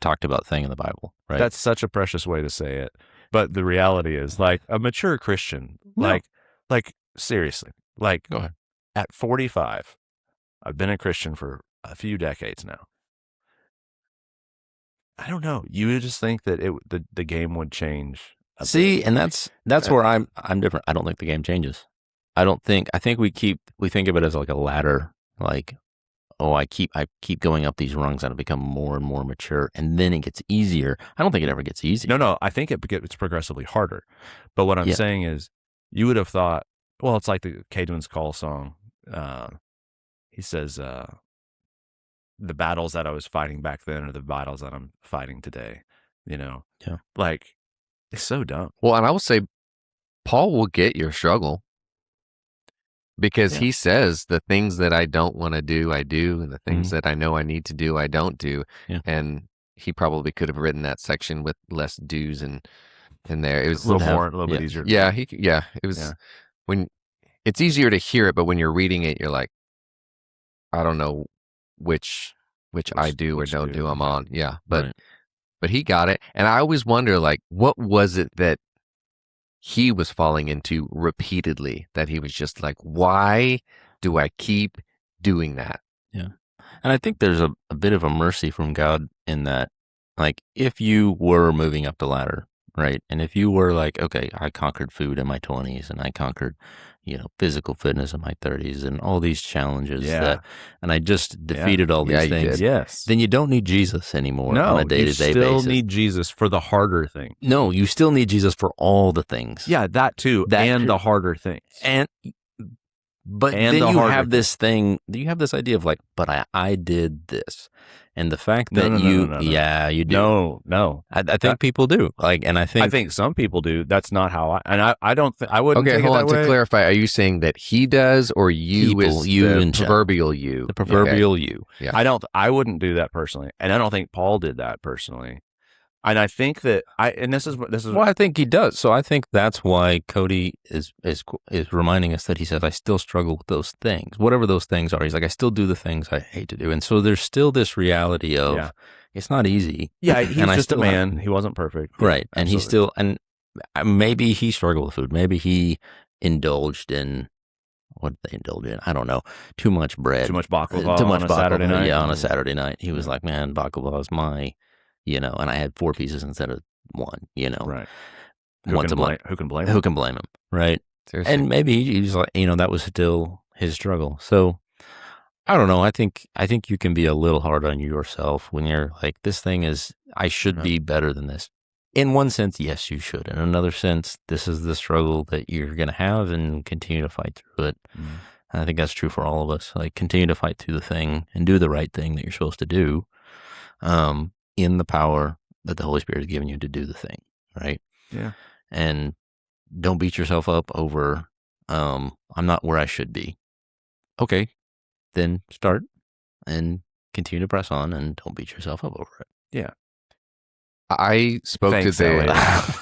talked about thing in the Bible, right? That's such a precious way to say it. But the reality is, like, a mature Christian, like seriously, like, go ahead. At 45, I've been a Christian for a few decades now. I don't know. You would just think that the game would change. See, and that's where I'm different. I don't think the game changes. I think we think of it as like a ladder, like, oh, I keep going up these rungs and I become more and more mature, and then it gets easier. I don't think it ever gets easier. No, I think it's progressively harder. But what I'm saying is, you would have thought, well, it's like the Caedmon's Call song. He says, the battles that I was fighting back then are the battles that I'm fighting today. Yeah. Like, it's so dumb. Well, and I will say, Paul will get your struggle. Because he says the things that I don't want to do, I do, and the things that I know I need to do, I don't do. Yeah. And he probably could have written that section with less do's in there. It was a little bit easier. Yeah, it was when it's easier to hear it, but when you're reading it, you're like, I don't know which I do or don't do I'm on. Yeah, but he got it, and I always wonder, like, what was it that he was falling into repeatedly, that he was just like, why do I keep doing that? Yeah. And I think there's a bit of a mercy from God in that, like, if you were moving up the ladder, right? And if you were like, okay, I conquered food in my 20s and I conquered, physical fitness in my 30s and all these challenges and I just defeated all these things. Yes. Then you don't need Jesus anymore on a day-to-day basis. You still need Jesus for the harder thing. No, you still need Jesus for all the things. Yeah, that too, and the harder things. And But And then the you hard have recruit. this thing, you have this idea of like, but I did this. And the fact No, that no, no, you, no, no, no. yeah, you do. No. I think people do. Like, and I think some people do. That's not how I don't I wouldn't Okay, take hold it on. that To way. clarify, are you saying that he does, or you People, is you the in general. proverbial you? the proverbial you. Yeah. I wouldn't do that personally. And I don't think Paul did that personally. And I think that this is Well, I think he does. So I think that's why Cody is reminding us that he says, I still struggle with those things, whatever those things are. He's like, I still do the things I hate to do. And so there's still this reality of it's not easy. Yeah, he's and just a man. He wasn't perfect. Right. Yeah, and he still, and maybe he struggled with food. Maybe he indulged in, what did they indulge in? I don't know. Too much bread. Too much baklava Too much on a Saturday night. Yeah, on a Saturday night. He was like, man, baklava is my, and I had 4 pieces instead of 1, Right. Once a month. Who can blame him? Who can blame him? Right. Seriously. And maybe he's like, that was still his struggle. So I don't know. I think you can be a little hard on yourself when you're like, this thing is, I should be better than this. In one sense, yes, you should. In another sense, this is the struggle that you're going to have and continue to fight through it. Mm. And I think that's true for all of us. Like, continue to fight through the thing and do the right thing that you're supposed to do, in the power that the Holy Spirit has given you to do the thing. Right. Yeah. And don't beat yourself up over, I'm not where I should be. Okay. Then start and continue to press on and don't beat yourself up over it. Yeah. I spoke Thanks, to the Elliot.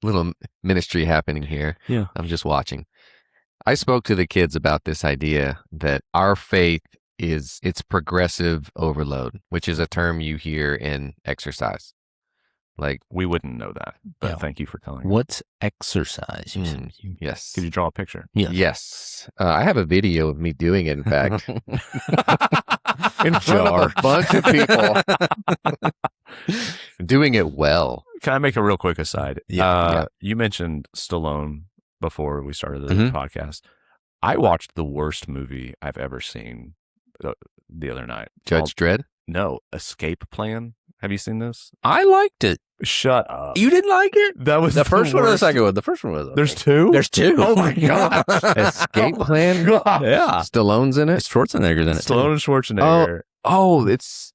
little ministry happening here. Yeah. I'm just watching. I spoke to the kids about this idea that our faith it's progressive overload, which is a term you hear in exercise. Like, We wouldn't know that, but Yeah. thank you for telling us. What's exercise? You said? yes. Could you draw a picture? Yeah. Yes. I have a video of me doing it, in fact. In front Jar. of a bunch of people. Doing it well. Can I make a real quick aside? Yeah. You mentioned Stallone before we started the Mhm. podcast. I watched the worst movie I've ever seen the other night. Judge Dredd? No, Escape Plan. Have you seen this? I liked it. Shut up. You didn't like it? That was The first one or the worst. second one? The first one was okay. There's 2? There's 2. Oh my God. Escape Plan? Yeah. Stallone's in it? Schwarzenegger's in it too. Stallone and Schwarzenegger. Oh, is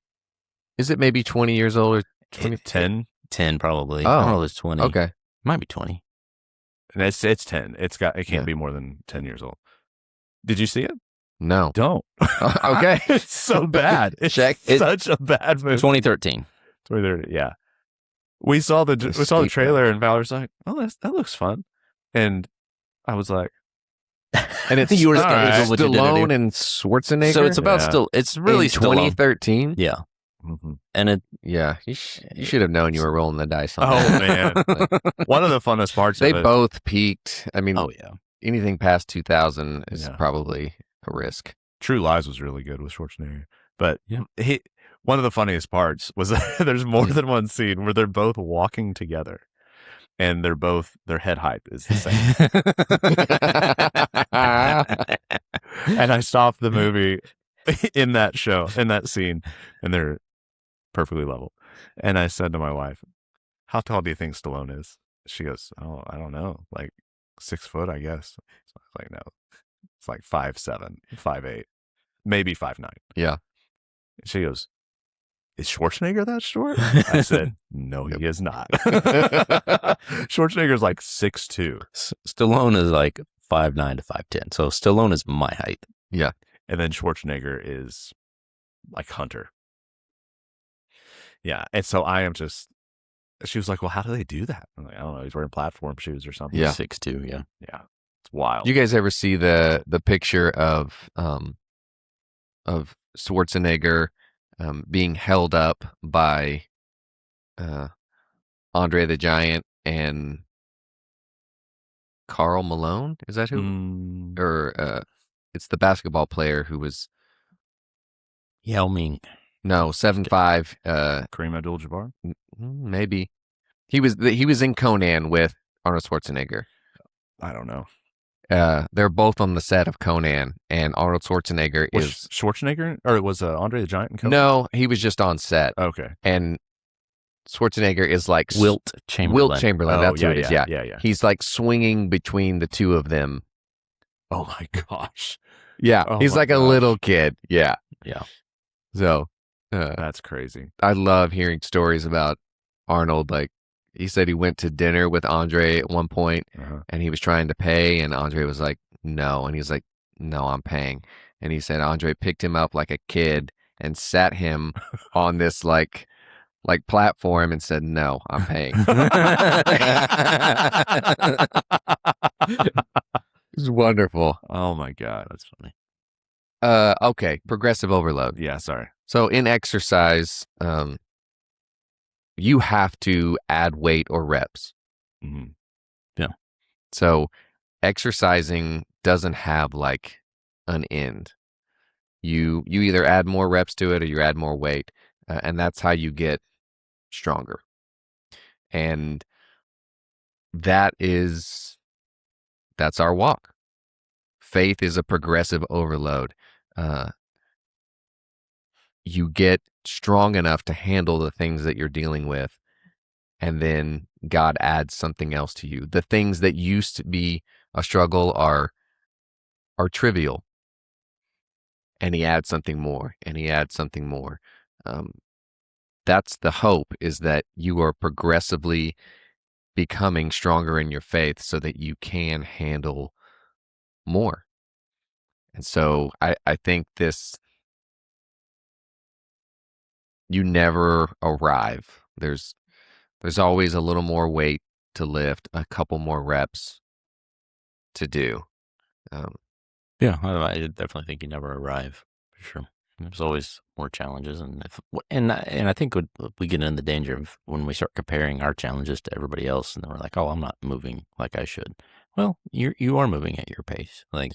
it maybe 20 years old or 20? 10. 10 probably. Oh, I don't know if it's 20. Okay. Might be 20. And it's 10. It can't Yeah. be more than 10 years old. Did you see it? No. Don't. Okay. It's so bad. It's Check. such a bad movie. 2013. 2030, yeah. We saw the Escape trailer and Valer's like, "Oh, that looks fun," and I was like, And it's You were all scared right. of what you did to Stallone do. and Schwarzenegger? So it's about Yeah. it's really in Stallone. 2013? Yeah. mhm. And it Yeah. You should have known you were rolling the dice on "Oh that. man!" One of the funnest parts They of it. both peaked. I mean, oh yeah. anything past 2000 is Yeah. probably a risk. True Lies was really good with Schwarzenegger, but Yeah. one of the funniest parts was that there's more than one scene where they're both walking together, and their head height is the same. And I stopped the movie in that scene, and they're perfectly level. And I said to my wife, "How tall do you think Stallone is?" She goes, "Oh, I don't know, like 6 foot, I guess." So I was like, "No, it's like 5'7", 5'8", maybe 5'9". Yeah. And she goes, "Is Schwarzenegger that short?" I said, "No, he is not." Schwarzenegger's like 6'2", Stallone is like 5'9" to 5'10". So Stallone is my height. Yeah. and then Schwarzenegger is like Hunter. Yeah, and so I am just. She was like, "Well, how do they do that?" I'm like, "I don't know. He's wearing platform shoes or something." Yeah. 6'2", yeah. Yeah, it's wild. You guys ever see the picture of Schwarzenegger being held up by Andre the Giant and Karl Malone? Is that who? Mm, Or it's the basketball player who was Yao Ming. 7'5". Kareem Abdul-Jabbar? Maybe he was in Conan with Arnold Schwarzenegger. I don't know. They're both on the set of Conan, and Arnold Schwarzenegger Was is Schwarzenegger, or was Andre the Giant in Conan? no, he was just on set, Okay. and Schwarzenegger is like Wilt Chamberlain. Wilt Chamberlain. Oh, That's yeah, who it is. yeah, Yeah. yeah. He's like swinging between the two of them. Oh my gosh. Yeah, Oh he's my like a gosh. little kid. Yeah. Yeah. So That's crazy. I love hearing stories about Arnold. Like he said he went to dinner with Andre at one point and he was trying to pay and Andre was like, no. And he's like, no, I'm paying. And he said Andre picked him up like a kid and sat him on this like platform and said, no, I'm paying. It's wonderful. Oh my God. That's funny. Okay, progressive overload. Yeah, sorry. So in exercise, you have to add weight or reps. Mm-hmm. Yeah. So exercising doesn't have like an end. You either add more reps to it or you add more weight, and that's how you get stronger. And that's our walk. Faith is a progressive overload. You get strong enough to handle the things that you're dealing with, and then God adds something else to you. The things that used to be a struggle are trivial, and He adds something more, and He adds something more. That's the hope, is that you are progressively becoming stronger in your faith so that you can handle more. And so I think you never arrive. There's always a little more weight to lift, a couple more reps to do. Yeah, I definitely think you never arrive, for sure. There's always more challenges, and I think we get in the danger of when we start comparing our challenges to everybody else, and then we're like, oh, I'm not moving like I should. Well, you are moving at your pace, like.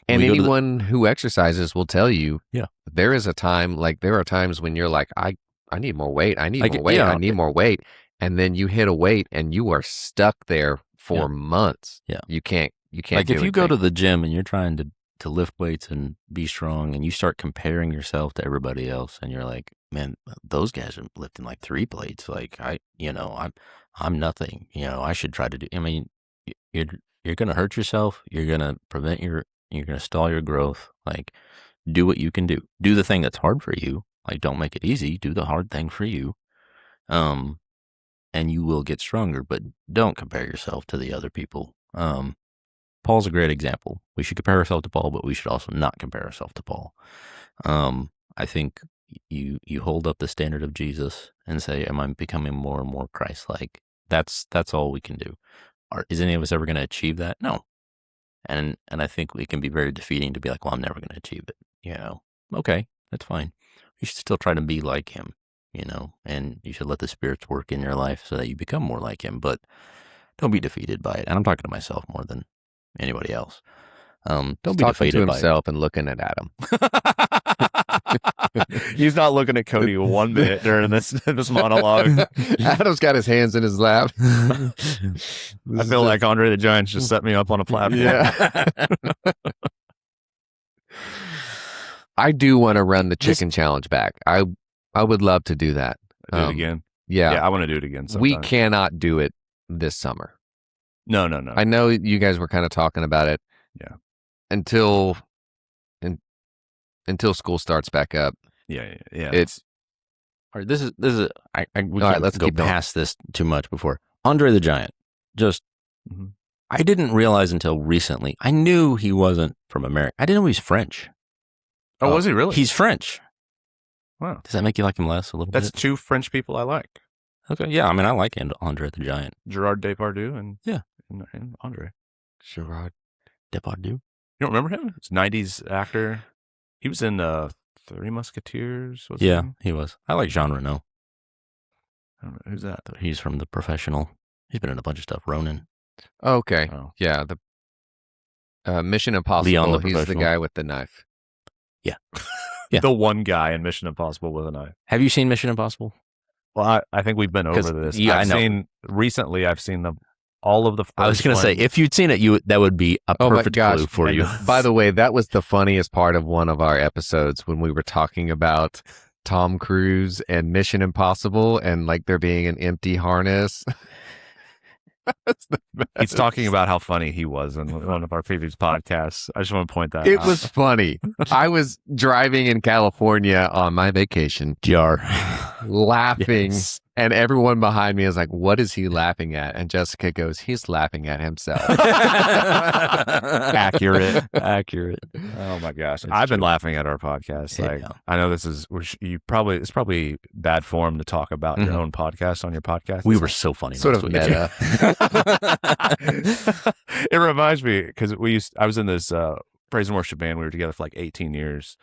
And anyone who exercises will tell you, yeah, there is a time, like there are times when you're like, I need more weight. I need more weight. Yeah, I need more weight. And then you hit a weight and you are stuck there for months. Yeah. You can't like if you go to the gym and you're trying to lift weights and be strong and you start comparing yourself to everybody else and you're like, man, those guys are lifting like 3 plates. Like I'm nothing, I should try to do. I mean, you're going to hurt yourself. You're going to you're going to stall your growth. Like, do what you can do. Do the thing that's hard for you. Like, don't make it easy. Do the hard thing for you. And you will get stronger, but don't compare yourself to the other people. Paul's a great example. We should compare ourselves to Paul, but we should also not compare ourselves to Paul. I think you hold up the standard of Jesus and say, am I becoming more and more Christ-like? That's all we can do. Is any of us ever going to achieve that? No. And I think it can be very defeating to be like, well, I'm never going to achieve it. Okay, that's fine. You should still try to be like him, and you should let the spirits work in your life so that you become more like him, but don't be defeated by it. And I'm talking to myself more than anybody else. Don't be defeated to by himself and looking at Adam. He's not looking at Cody one bit during this monologue. Adam's got his hands in his lap. I feel like Andre the Giant's just set me up on a platform. Yeah. I do want to run the chicken challenge back. I would love to do that. Do it again. Yeah, I want to do it again sometime. We cannot do it this summer. No. I know you guys were kind of talking about it. Yeah. Until school starts back up. Yeah. It's all right. This is we all can't right, let's go keep going. past this too much before Andre the Giant. Just I didn't realize until recently. I knew he wasn't from America. I didn't know he's French. Oh, was he really? He's French. Wow. Does that make you like him less a little bit? That's 2 French people I like. Okay. Yeah. I mean, I like Andre the Giant. Gerard Depardieu and Andre. Gerard Depardieu. You don't remember him? It's 90s actor. He was in Three Musketeers. He was. I like Jean Reno. I don't know. Who's that? He's from The Professional. He's been in a bunch of stuff. Ronin. Okay. Oh. Yeah. The Mission Impossible. Leon the He's the Professional. guy with the knife. Yeah. The one guy in Mission Impossible with a knife. Have you seen Mission Impossible? Well, I think we've been over this. Yeah, I know. Recently, I've seen all of the first I was going to say, if you'd seen it, that would be a perfect clue for you. By the way, that was the funniest part of one of our episodes when we were talking about Tom Cruise and Mission Impossible and like there being an empty harness. He's talking about how funny he was in one of our previous podcasts. I just want to point that out. It was funny. I was driving in California on my vacation, laughing, Yes. and everyone behind me is like, "What is he laughing at?" And Jessica goes, "He's laughing at himself." Accurate. Oh my gosh. I've been laughing at our podcast. Like, I know this is it's probably bad form to talk about your own podcast on your podcast. We were so funny. Sort of meta. It reminds me because I was in this praise and worship band. We were together for like 18 years.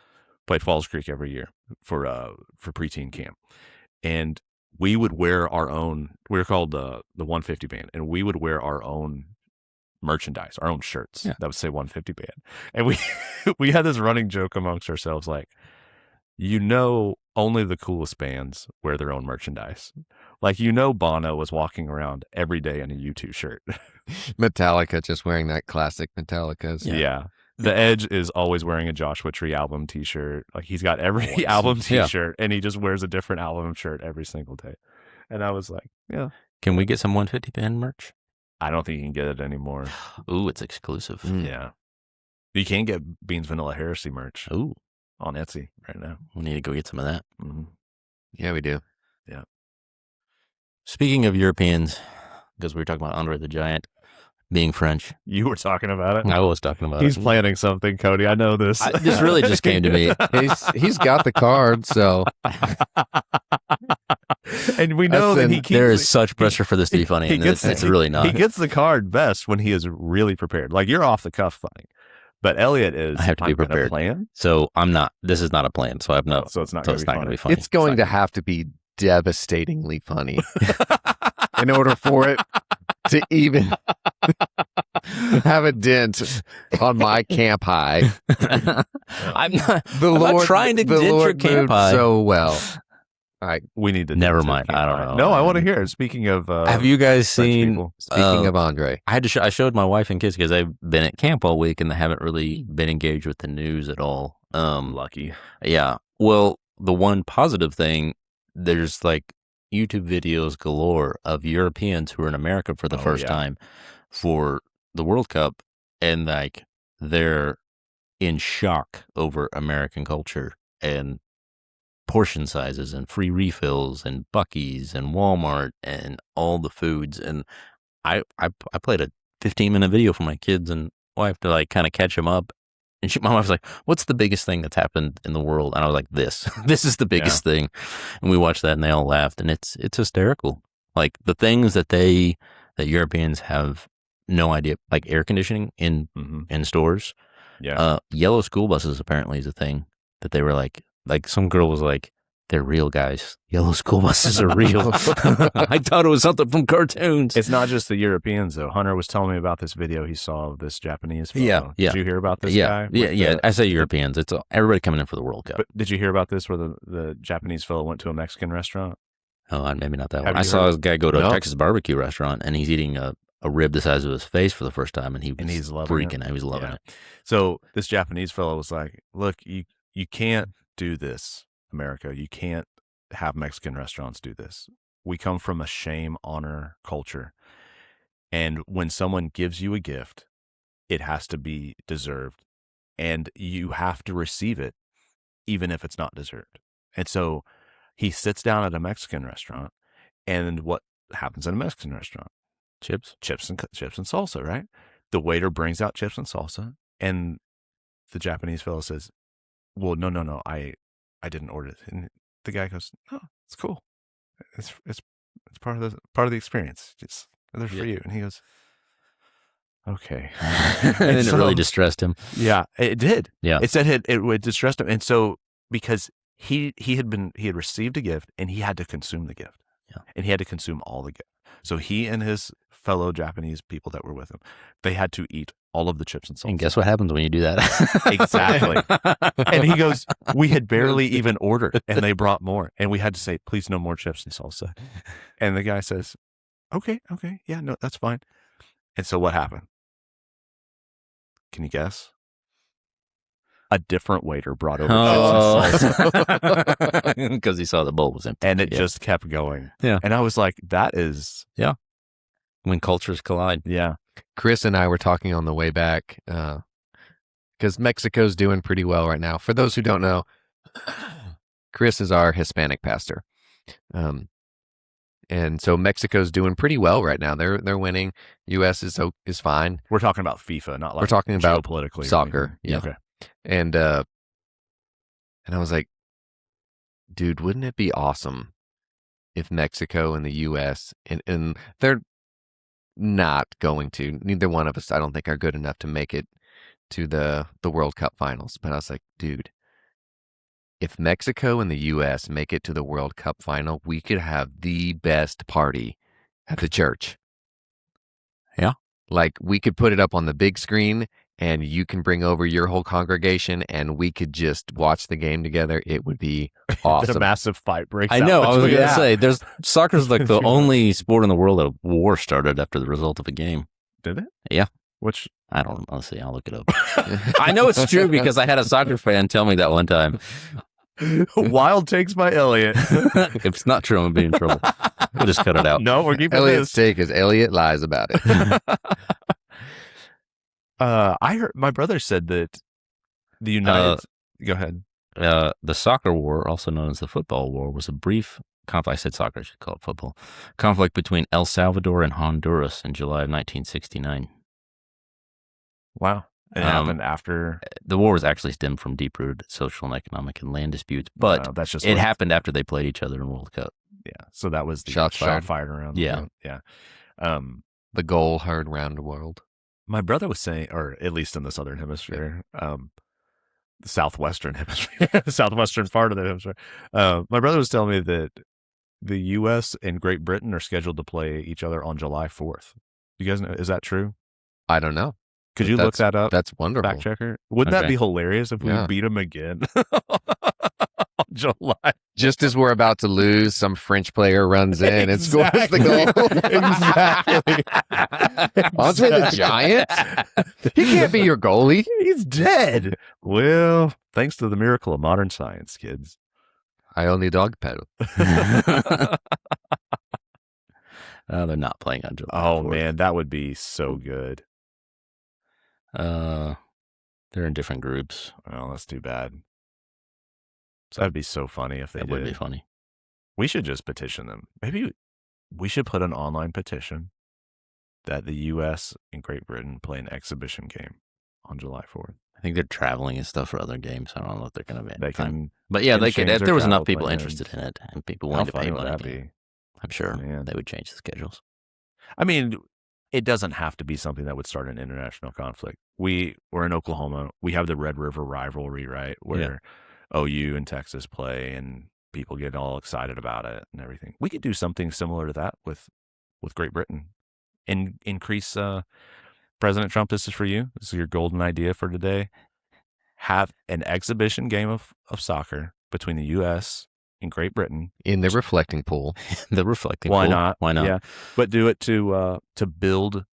Played Falls Creek every year for preteen camp, and we would wear our own. We were called the 150 band, and we would wear our own merchandise, our own shirts that would say 150 band. And we had this running joke amongst ourselves, like, only the coolest bands wear their own merchandise. Like, Bono was walking around every day in a U2 shirt. Metallica just wearing that classic Metallica's. Yeah. The Edge is always wearing a Joshua Tree album t-shirt. Like, he's got every album t-shirt, and he just wears a different album shirt every single day. And I was like, yeah. Can we get some 150 band merch? I don't think you can get it anymore. Ooh, it's exclusive. Yeah. You can get Beans Vanilla Heresy merch. Ooh. On Etsy right now. We need to go get some of that. Mm-hmm. Yeah, we do. Yeah. Speaking of Europeans, because we were talking about Andre the Giant being French. You were talking about it? I was talking about He's planning something, Cody. I know this. This really just came to me. He's got the card, so. And we know that there is such pressure for this to be funny, and it's really not. He gets the card best when he is really prepared. Like, you're off the cuff funny. But Elliot is. I have to be prepared. Plan? So I'm not. This is not a plan. So I've no. So it's not going to be funny. It's going to have to be devastatingly funny in order for it to even have a dent on my camp high. I'm not trying to dent your camp high so well. All right, we need to. Never mind. I don't know. No, I want to hear it. Speaking of, have you guys seen? Speaking of Andre, I showed my wife and kids because they've been at camp all week and they haven't really been engaged with the news at all. Lucky. Yeah. Well, the one positive thing, there's like YouTube videos galore of Europeans who are in America for the first time for the World Cup, and like they're in shock over American culture and portion sizes and free refills and Buc-ee's and Walmart and all the foods. And I played a 15-minute video for my kids and wife to like kind of catch them up. And my wife was like, "What's the biggest thing that's happened in the world?" And I was like, "This is the biggest thing." And we watched that and they all laughed, and it's hysterical. Like the things that Europeans have no idea, like air conditioning in stores. Yeah. Yellow school buses apparently is a thing that they were like some girl was like, "They're real, guys. Yellow school buses are real." I thought it was something from cartoons. It's not just the Europeans, though. Hunter was telling me about this video he saw of this Japanese fellow. Yeah. Did you hear about this guy? Yeah. I say Europeans. It's everybody coming in for the World Cup. But did you hear about this where the Japanese fellow went to a Mexican restaurant? Oh, maybe not that one. I saw a guy go to a Texas barbecue restaurant, and he's eating a rib the size of his face for the first time, and he's freaking out. He was loving it. So this Japanese fellow was like, "Look, you can't do this, America. You can't have Mexican restaurants do this. We come from a shame, honor culture. And when someone gives you a gift, it has to be deserved. And you have to receive it, even if it's not deserved." And so he sits down at a Mexican restaurant, and what happens at a Mexican restaurant? Chips and salsa, right? The waiter brings out chips and salsa, and the Japanese fellow says, "Well, no, I didn't order it." And the guy goes, "No, it's cool. It's part of the experience. Just they're for you." And he goes, "Okay." And it really distressed him. Yeah, it did. Yeah, it said it distressed him, and so because he had received a gift and he had to consume the gift, and he had to consume all the gift. So he and his fellow Japanese people that were with him, they had to eat all of the chips and salsa. And guess what happens when you do that? Exactly. And he goes, "We had barely even ordered, and they brought more. And we had to say, 'Please, no more chips and salsa.'" And the guy says, okay, yeah, no, that's fine." And so what happened? Can you guess? A different waiter brought over chips and salsa. Because he saw the bowl was empty. And it just kept going. Yeah. And I was like, that is... Yeah. When cultures collide. Yeah. Chris and I were talking on the way back because Mexico's doing pretty well right now. For those who don't know, Chris is our Hispanic pastor. And so Mexico's doing pretty well right now. They're winning. U.S. is fine. We're talking about FIFA, not like we're talking about geopolitically soccer. Yeah. Okay. And I was like, dude, wouldn't it be awesome if Mexico and the U.S. and they're not going to. Neither one of us, I don't think, are good enough to make it to the World Cup finals. But I was like, dude, if Mexico and the U.S. make it to the World Cup final, we could have the best party at the church. Yeah. Like, we could put it up on the big screen and you can bring over your whole congregation and we could just watch the game together. It would be awesome. A massive fight breaks I out know. I was going between- to say, soccer's like the only sport in the world that a war started after the result of a game. Did it? Yeah. Which? I don't know. Let's see. I'll look it up. I know it's true because I had a soccer fan tell me that one time. Wild takes by Elliot. If it's not true, I'm going to be in trouble. We'll just cut it out. No, we're keeping Elliot's this. take is Elliot lies about it. I heard my brother said that the United. Go ahead. The soccer war, also known as the football war, was a brief conflict. I said soccer, I should call it football. Conflict between El Salvador and Honduras in July of 1969. Wow. It happened after. The war was actually stemmed from deep-rooted social and economic and land disputes, but that's just it happened after they played each other in World Cup. Yeah. So that was the Shots shot fired. fired around. Yeah. Yeah. The goal heard round the world. My brother was saying, or at least in the southern hemisphere, the southwestern hemisphere, the southwestern part of the hemisphere. My brother was telling me that the U.S. and Great Britain are scheduled to play each other on July 4th. You guys know? Is that true? I don't know. Could you look that up? That's wonderful. Fact checker. Wouldn't that Okay. be hilarious if we beat them again on July? Just as we're about to lose, some French player runs in and scores the goal. Andre the Giant? He can't be your goalie. He's dead. Well, thanks to the miracle of modern science, kids. I only dog pedal. They're not playing on July 4th. Man, that would be so good. They're in different groups. Oh, that's too bad. That'd be so funny if they That did. would be funny. We should just petition them. Maybe we should put an online petition that the U.S. and Great Britain play an exhibition game on July 4th. I think they're traveling and stuff for other games. I don't know if they're going to be They time. can. But yeah, they could. change If their there was enough travel people plans. interested in it and people How willing to funny pay would money, that be? I'm sure Man. they would change the schedules. I mean, it doesn't have to be something that would start an international conflict. We're in Oklahoma. We have the Red River rivalry, right? Where OU and Texas play and people get all excited about it and everything. We could do something similar to that with Great Britain and increase President Trump, this is for you. This is your golden idea for today. Have an exhibition game of soccer between the U.S. and Great Britain. In the reflecting pool. The reflecting Why pool. not? Why not? Yeah, but do it to build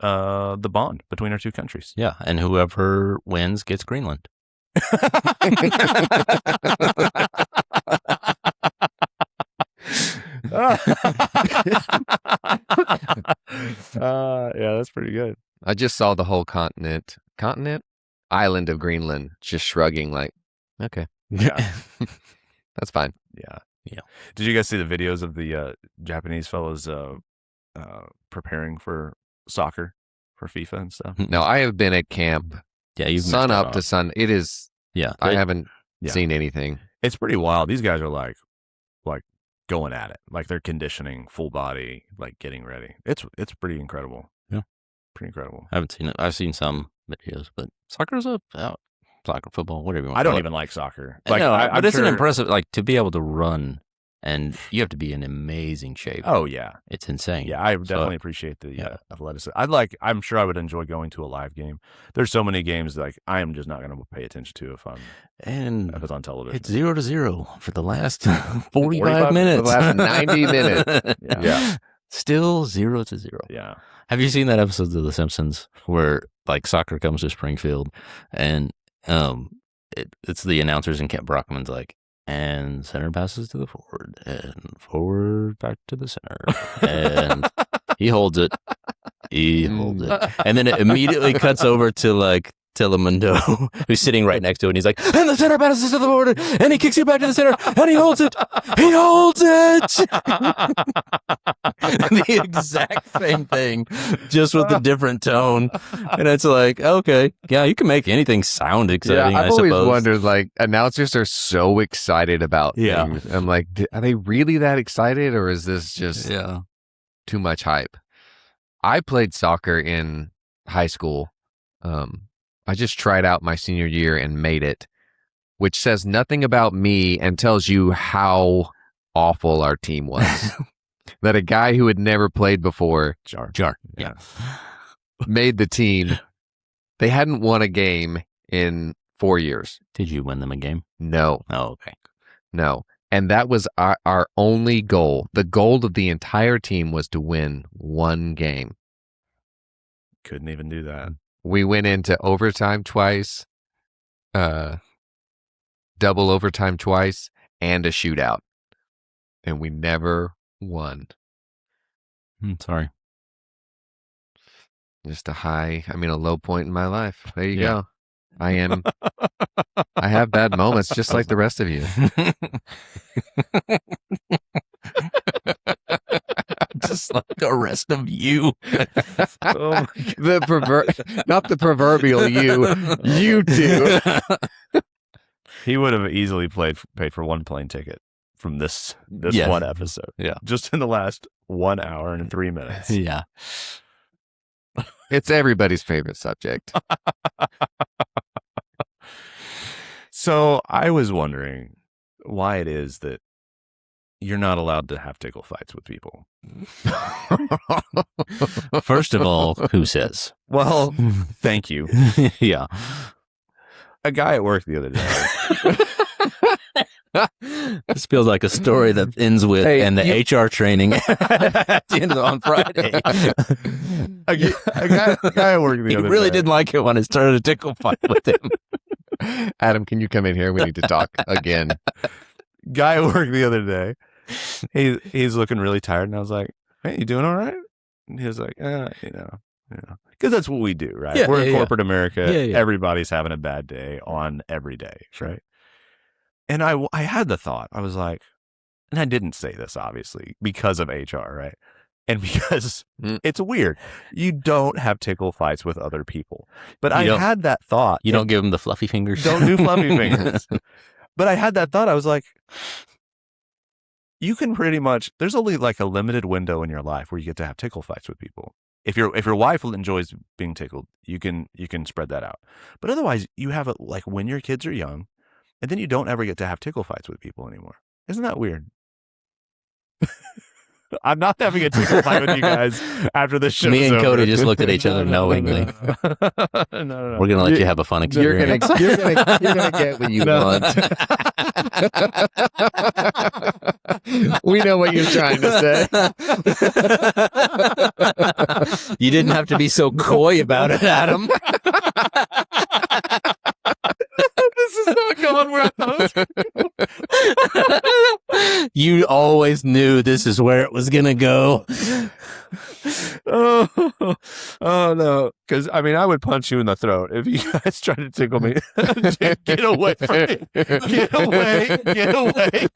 the bond between our two countries. Yeah, and whoever wins gets Greenland. Yeah, that's pretty good. I just saw the whole island of Greenland just shrugging like, okay, Yeah, that's fine. yeah, Yeah. Did you guys see the videos of the Japanese fellows preparing for soccer for FIFA and stuff? No, I have been at camp Yeah, you've sun missed out up to on- sun. It is, Yeah, I they- haven't Yeah. seen anything. It's pretty wild. These guys are like going at it, like they're conditioning, full body, like getting ready. It's pretty incredible. Yeah. Pretty incredible. I haven't seen it. I've seen some videos, but soccer's soccer, football, whatever you want. I to don't call it. even like soccer. I know, I'm but it's an sure- impressive, like to be able to run, and you have to be in amazing shape. Oh yeah, It's insane. yeah. I definitely appreciate the athleticism. I'm sure I would enjoy going to a live game. There's so many games like I am just not going to pay attention to if And it's on television. it's 0-0 for the last 45 minutes. For the last 90 minutes. Yeah. Still 0-0. Yeah. Have you seen that episode of The Simpsons where like soccer comes to Springfield and it's the announcers and Kent Brockman's like, and center passes to the forward and forward back to the center and He holds it. He holds it. And then it immediately cuts over to like Telemundo, who's sitting right next to it. And he's like, and the center passes to the border, and he kicks you back to the center, and he holds it. He holds it. The exact same thing, just with a different tone. And it's like, okay, yeah, you can make anything sound exciting. I've I always suppose. wondered, like, announcers are so excited about things. I'm like, are they really that excited, or is this just too much hype? I played soccer in high school. I just tried out my senior year and made it, which says nothing about me and tells you how awful our team was. That a guy who had never played before, Jar, made the team. They hadn't won a game in 4 years. Did you win them a game? No. Oh, okay. No. And that was our only goal. The goal of the entire team was to win one game. Couldn't even do that. We went into overtime twice, double overtime twice, and a shootout. And we never won. Sorry. Just a low point in my life. There you go. I have bad moments just like the rest of you. Just like the rest of you. Oh not the proverbial you two. He would have easily paid for one plane ticket from this one episode. Yeah. Just in the last 1 hour and 3 minutes. Yeah. It's everybody's favorite subject. So I was wondering why it is that you're not allowed to have tickle fights with people. First of all, who says? Well, thank you. Yeah. A guy at work the other day. This feels like a story that ends with and the HR training at the end of on Friday. A guy at work the other day. He really didn't like it when I started a tickle fight with him. Adam, can you come in here? We need to talk again. Guy at work the other day. He's looking really tired, and I was like, "Hey, you doing all right?" And he was like, because that's what we do, right? Yeah, We're in corporate America. Yeah. Everybody's having a bad day on every day, right? And I had the thought. I was like, and I didn't say this obviously because of HR, right? And because it's weird. You don't have tickle fights with other people. But I had that thought. You don't give them the fluffy fingers. Don't do fluffy fingers. But I had that thought. I was like, you can pretty much, there's only like a limited window in your life where you get to have tickle fights with people. If your wife enjoys being tickled, you can spread that out. But otherwise, you have it like when your kids are young, and then you don't ever get to have tickle fights with people anymore. Isn't that weird? I'm not having a tickle fight with you guys after this show. Me and over. Cody just looked at each other knowingly. No. We're gonna let you have a fun experience. You're gonna get what you want. We know what you're trying to say. You didn't have to be so coy about it, Adam. This is not going where I thought. You always knew this is where it was gonna go. Oh no! Because I would punch you in the throat if you guys tried to tickle me. Get away from me! Get away! Get away!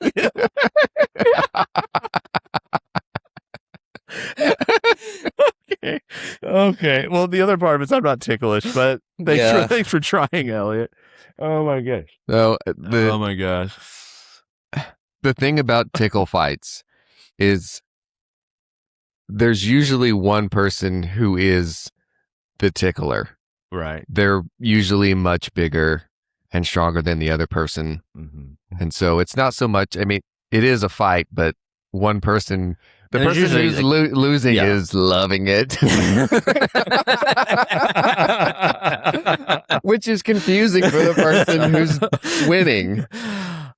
Okay. Well, the other part of it is I'm not ticklish, but thanks for trying, Elliot. Oh my gosh. No, Oh my gosh. the thing about tickle fights is there's usually one person who is the tickler. Right. They're usually much bigger and stronger than the other person. Mm-hmm. And so it's not so much, it is a fight, but one person, the And person who's losing is loving it. Which is confusing for the person who's winning.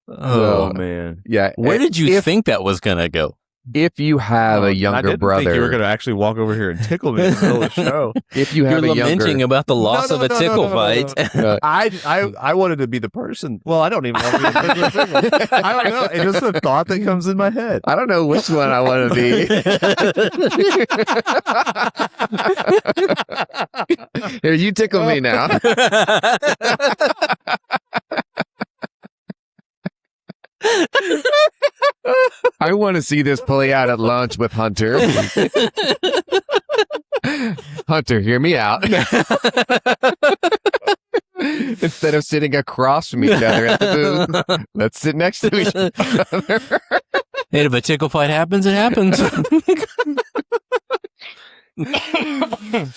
Oh, man. Yeah. Where did you think that was going to go? if you have a younger I didn't brother, think you were going to actually walk over here and tickle me in the middle of the show. If you have You're a lamenting younger, about the loss of a tickle fight. I wanted to be the person. Well, I don't even want to be the person. I don't know. It's just a thought that comes in my head. I don't know which one I want to be. Here, you tickle me now. I want to see this play out at lunch with Hunter. Hunter, hear me out. Instead of sitting across from each other at the booth, let's sit next to each other. And if a tickle fight happens, it happens.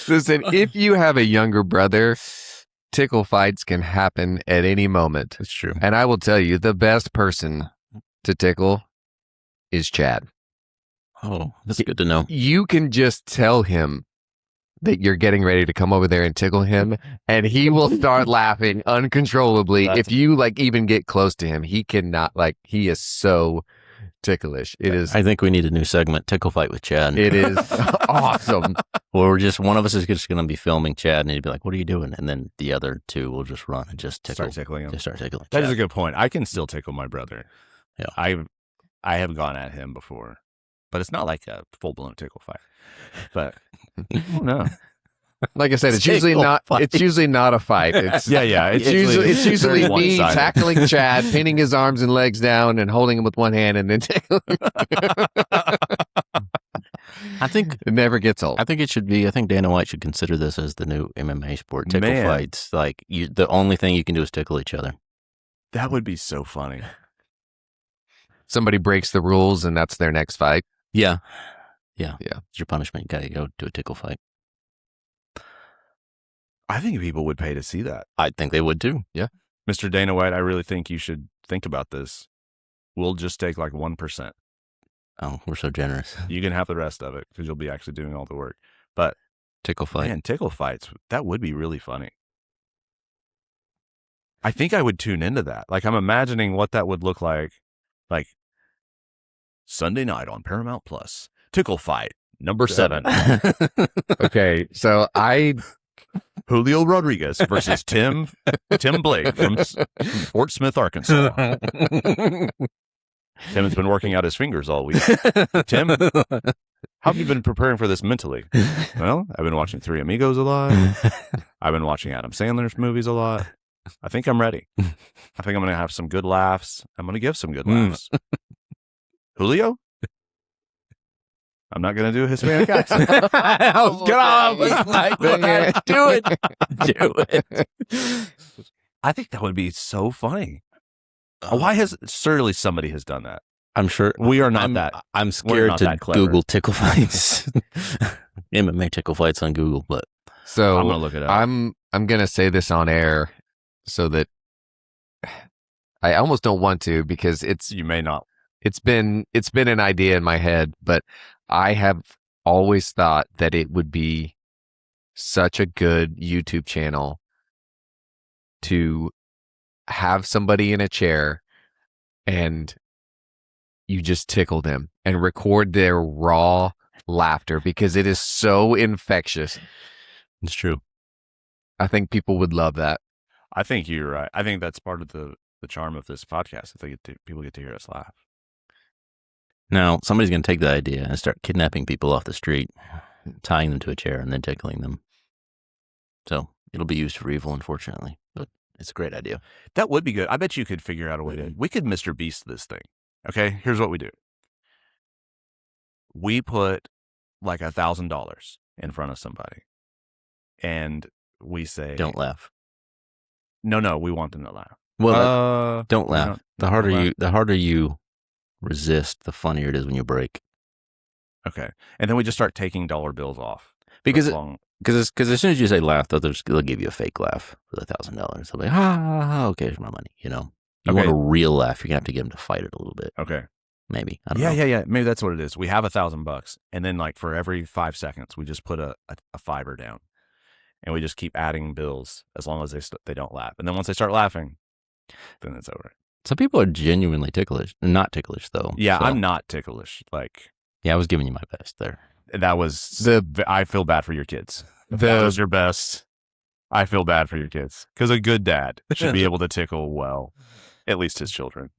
Listen, if you have a younger brother, tickle fights can happen at any moment. That's true. And I will tell you, the best person to tickle is Chad. Oh, that's good to know. You can just tell him that you're getting ready to come over there and tickle him, and he will start laughing uncontrollably. If you even get close to him, he cannot, he is so ticklish. It is. I think we need a new segment, Tickle Fight with Chad. It is awesome. Or one of us is just going to be filming Chad, and he'd be like, "What are you doing?" And then the other two will just run and just tickle. Start tickling him. Just start tickling. That Chad. is a good point. I can still tickle my brother. Yeah. I have gone at him before, but it's not like a full blown tickle fight. But I don't know. Like I said, it's usually not. It's usually not a fight. It's yeah. It's usually very me one-sided. tackling Chad, pinning his arms and legs down, and holding him with one hand, and then tickling. I think It never gets old. I think it should be. I think Dana White should consider this as the new MMA sport. Tickle Man. fights. The only thing you can do is tickle each other. That would be so funny. Somebody breaks the rules, and that's their next fight. Yeah. Yeah. It's your punishment. You gotta go do a tickle fight. I think people would pay to see that. I think they would too. Yeah. Mr. Dana White, I really think you should think about this. We'll just take 1%. Oh, we're so generous. You can have the rest of it because you'll be actually doing all the work. But Tickle fight. man, tickle fights, that would be really funny. I think I would tune into that. I'm imagining what that would look like. Sunday night on Paramount Plus. Tickle fight number 7. Okay, so Julio Rodriguez versus Tim Blake from Fort Smith, Arkansas. Tim has been working out his fingers all week. Tim, how have you been preparing for this mentally? Well, I've been watching Three Amigos a lot. I've been watching Adam Sandler's movies a lot. I think I'm ready. I think I'm going to have some good laughs. I'm going to give some good laughs. Julio? I'm not going to do a Hispanic accent. Get off! Do it. Do it. I think that would be so funny. Why surely somebody has done that? I'm sure We are not that. I'm scared not to that clever. Google tickle fights. MMA tickle fights on Google, but so I'm going to look it up. I'm gonna say this on air so that I almost don't want to because You may not. it's been an idea in my head, but I have always thought that it would be such a good YouTube channel to have somebody in a chair and you just tickle them and record their raw laughter because it is so infectious. it's true. I think people would love that. I think you're right. I think that's part of the charm of this podcast. People get to hear us laugh. Now, somebody's going to take that idea and start kidnapping people off the street, tying them to a chair, and then tickling them. So it'll be used for evil, unfortunately. But it's a great idea. That would be good. I bet you could figure out a way to. We could Mr. Beast this thing. Okay, here's what we do. We put $1,000 in front of somebody, and we say, Don't laugh. No, we want them to laugh. Well, don't laugh. don't laugh. The harder you resist, the funnier it is when you break. Okay, and then we just start taking dollar bills off Because as as soon as you say laugh, they'll give you a fake laugh for $1,000. They'll be okay, here's my money. You Okay. want a real laugh, you're gonna have to get them to fight it a little bit. Okay. Maybe. I don't know. Yeah. Maybe that's what it is. We have $1,000, and then for every 5 seconds, we just put a $5 down, and we just keep adding bills as long as they don't laugh. And then once they start laughing, then it's over. Some people are genuinely ticklish. Not ticklish though. Yeah, so. I'm not ticklish. Yeah, I was giving you my best there. That was I feel bad for your kids. That was your best. I feel bad for your kids because a good dad should be able to tickle well, at least his children.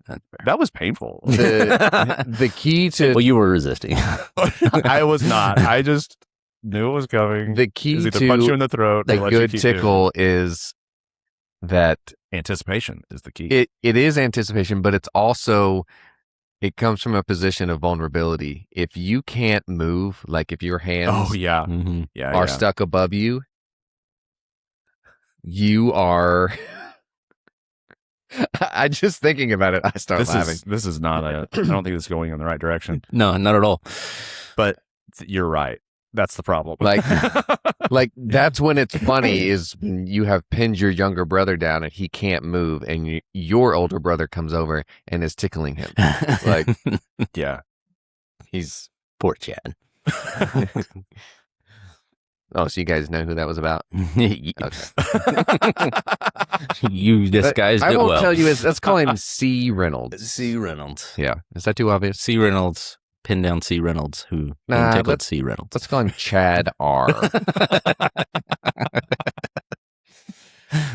That was painful. The key to well, you were resisting. I was not. I just knew it was coming. The key is either to punch you in the throat. A good tickle is that anticipation is the key. It is anticipation, but it's also it comes from a position of vulnerability. If you can't move, like if your hands are stuck above you, you are. I just thinking about it, I start laughing. This is not I don't think it's going in the right direction. No, not at all. But you're right. That's the problem. Like that's when it's funny is when you have pinned your younger brother down and he can't move, and your older brother comes over and is tickling him. Like, yeah, he's poor Chad. Oh, so you guys know who that was about? Okay. You disguised it well. I won't tell you. Let's call him C. Reynolds. C. Reynolds. Yeah. Is that too obvious? C. Reynolds. Pin down C. Reynolds, who tickled C. Reynolds. Let's call him Chad R.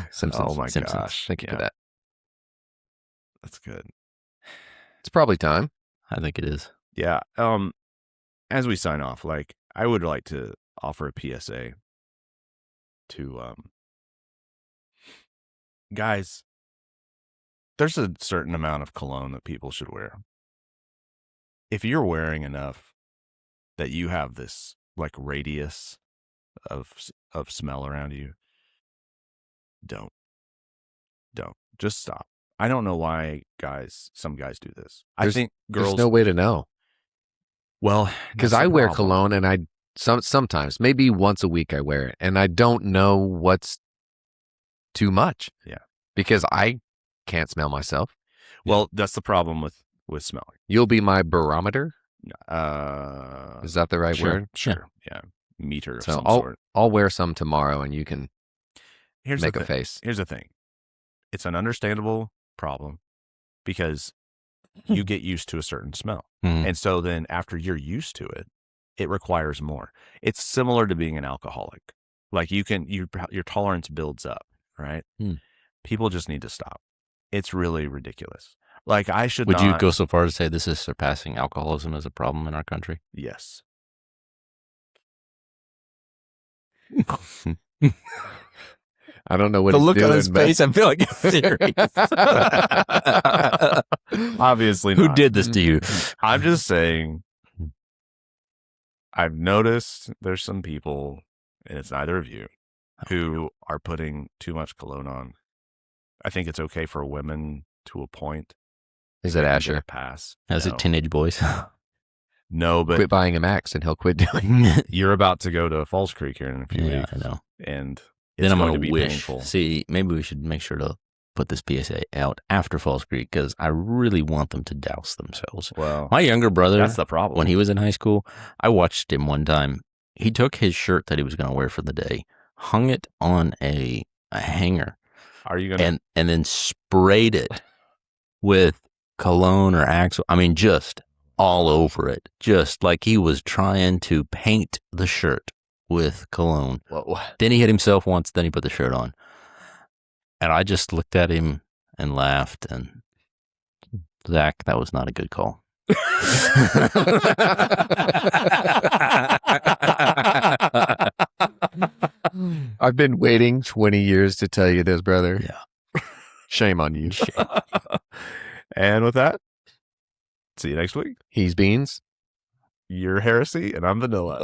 Simpsons. Oh my Simpsons. gosh. Thank you for that. That's good. It's probably time. I think it is. Yeah. As we sign off, I would like to offer a PSA to guys. There's a certain amount of cologne that people should wear. If you're wearing enough that you have this radius of smell around you, don't just stop. I don't know why some guys do this. I think girls. There's no way to know. Well, because I wear cologne and I sometimes maybe once a week I wear it and I don't know what's too much. Yeah, because I can't smell myself. Well, that's the problem with smelling. You'll be my barometer. Is that the right word? Sure. Yeah. Meter of some sort. I'll wear some tomorrow and you can make a face. Here's the thing. It's an understandable problem because you get used to a certain smell. And so then after you're used to it, it requires more. It's similar to being an alcoholic. Your tolerance builds up, right? People just need to stop. It's really ridiculous. Would you go so far as to say this is surpassing alcoholism as a problem in our country? Yes. I don't know what the he's look doing, on his face. I feel like it's serious. Obviously not. Who did this to you? I'm just saying, I've noticed there's some people, and it's neither of you, who are putting too much cologne on. I think it's okay for women to a point. Is it Asher? Pass. As it teenage boys? No, but quit buying him Axe and he'll quit doing it. You're about to go to Falls Creek here in a few weeks. I know. And then I'm going to be wish. Painful. See, maybe we should make sure to put this PSA out after Falls Creek because I really want them to douse themselves. Well, my younger brother, that's the problem. When he was in high school, I watched him one time. He took his shirt that he was going to wear for the day, hung it on a hanger. Are you going to? And then sprayed it with cologne or Axe. I mean, just all over it. Just like he was trying to paint the shirt with cologne. Whoa. Then he hit himself once, then he put the shirt on. And I just looked at him and laughed. And Zach, that was not a good call. I've been waiting 20 years to tell you this, brother. Yeah. Shame on you. And with that, see you next week. He's Beans. You're Heresy, and I'm Vanilla.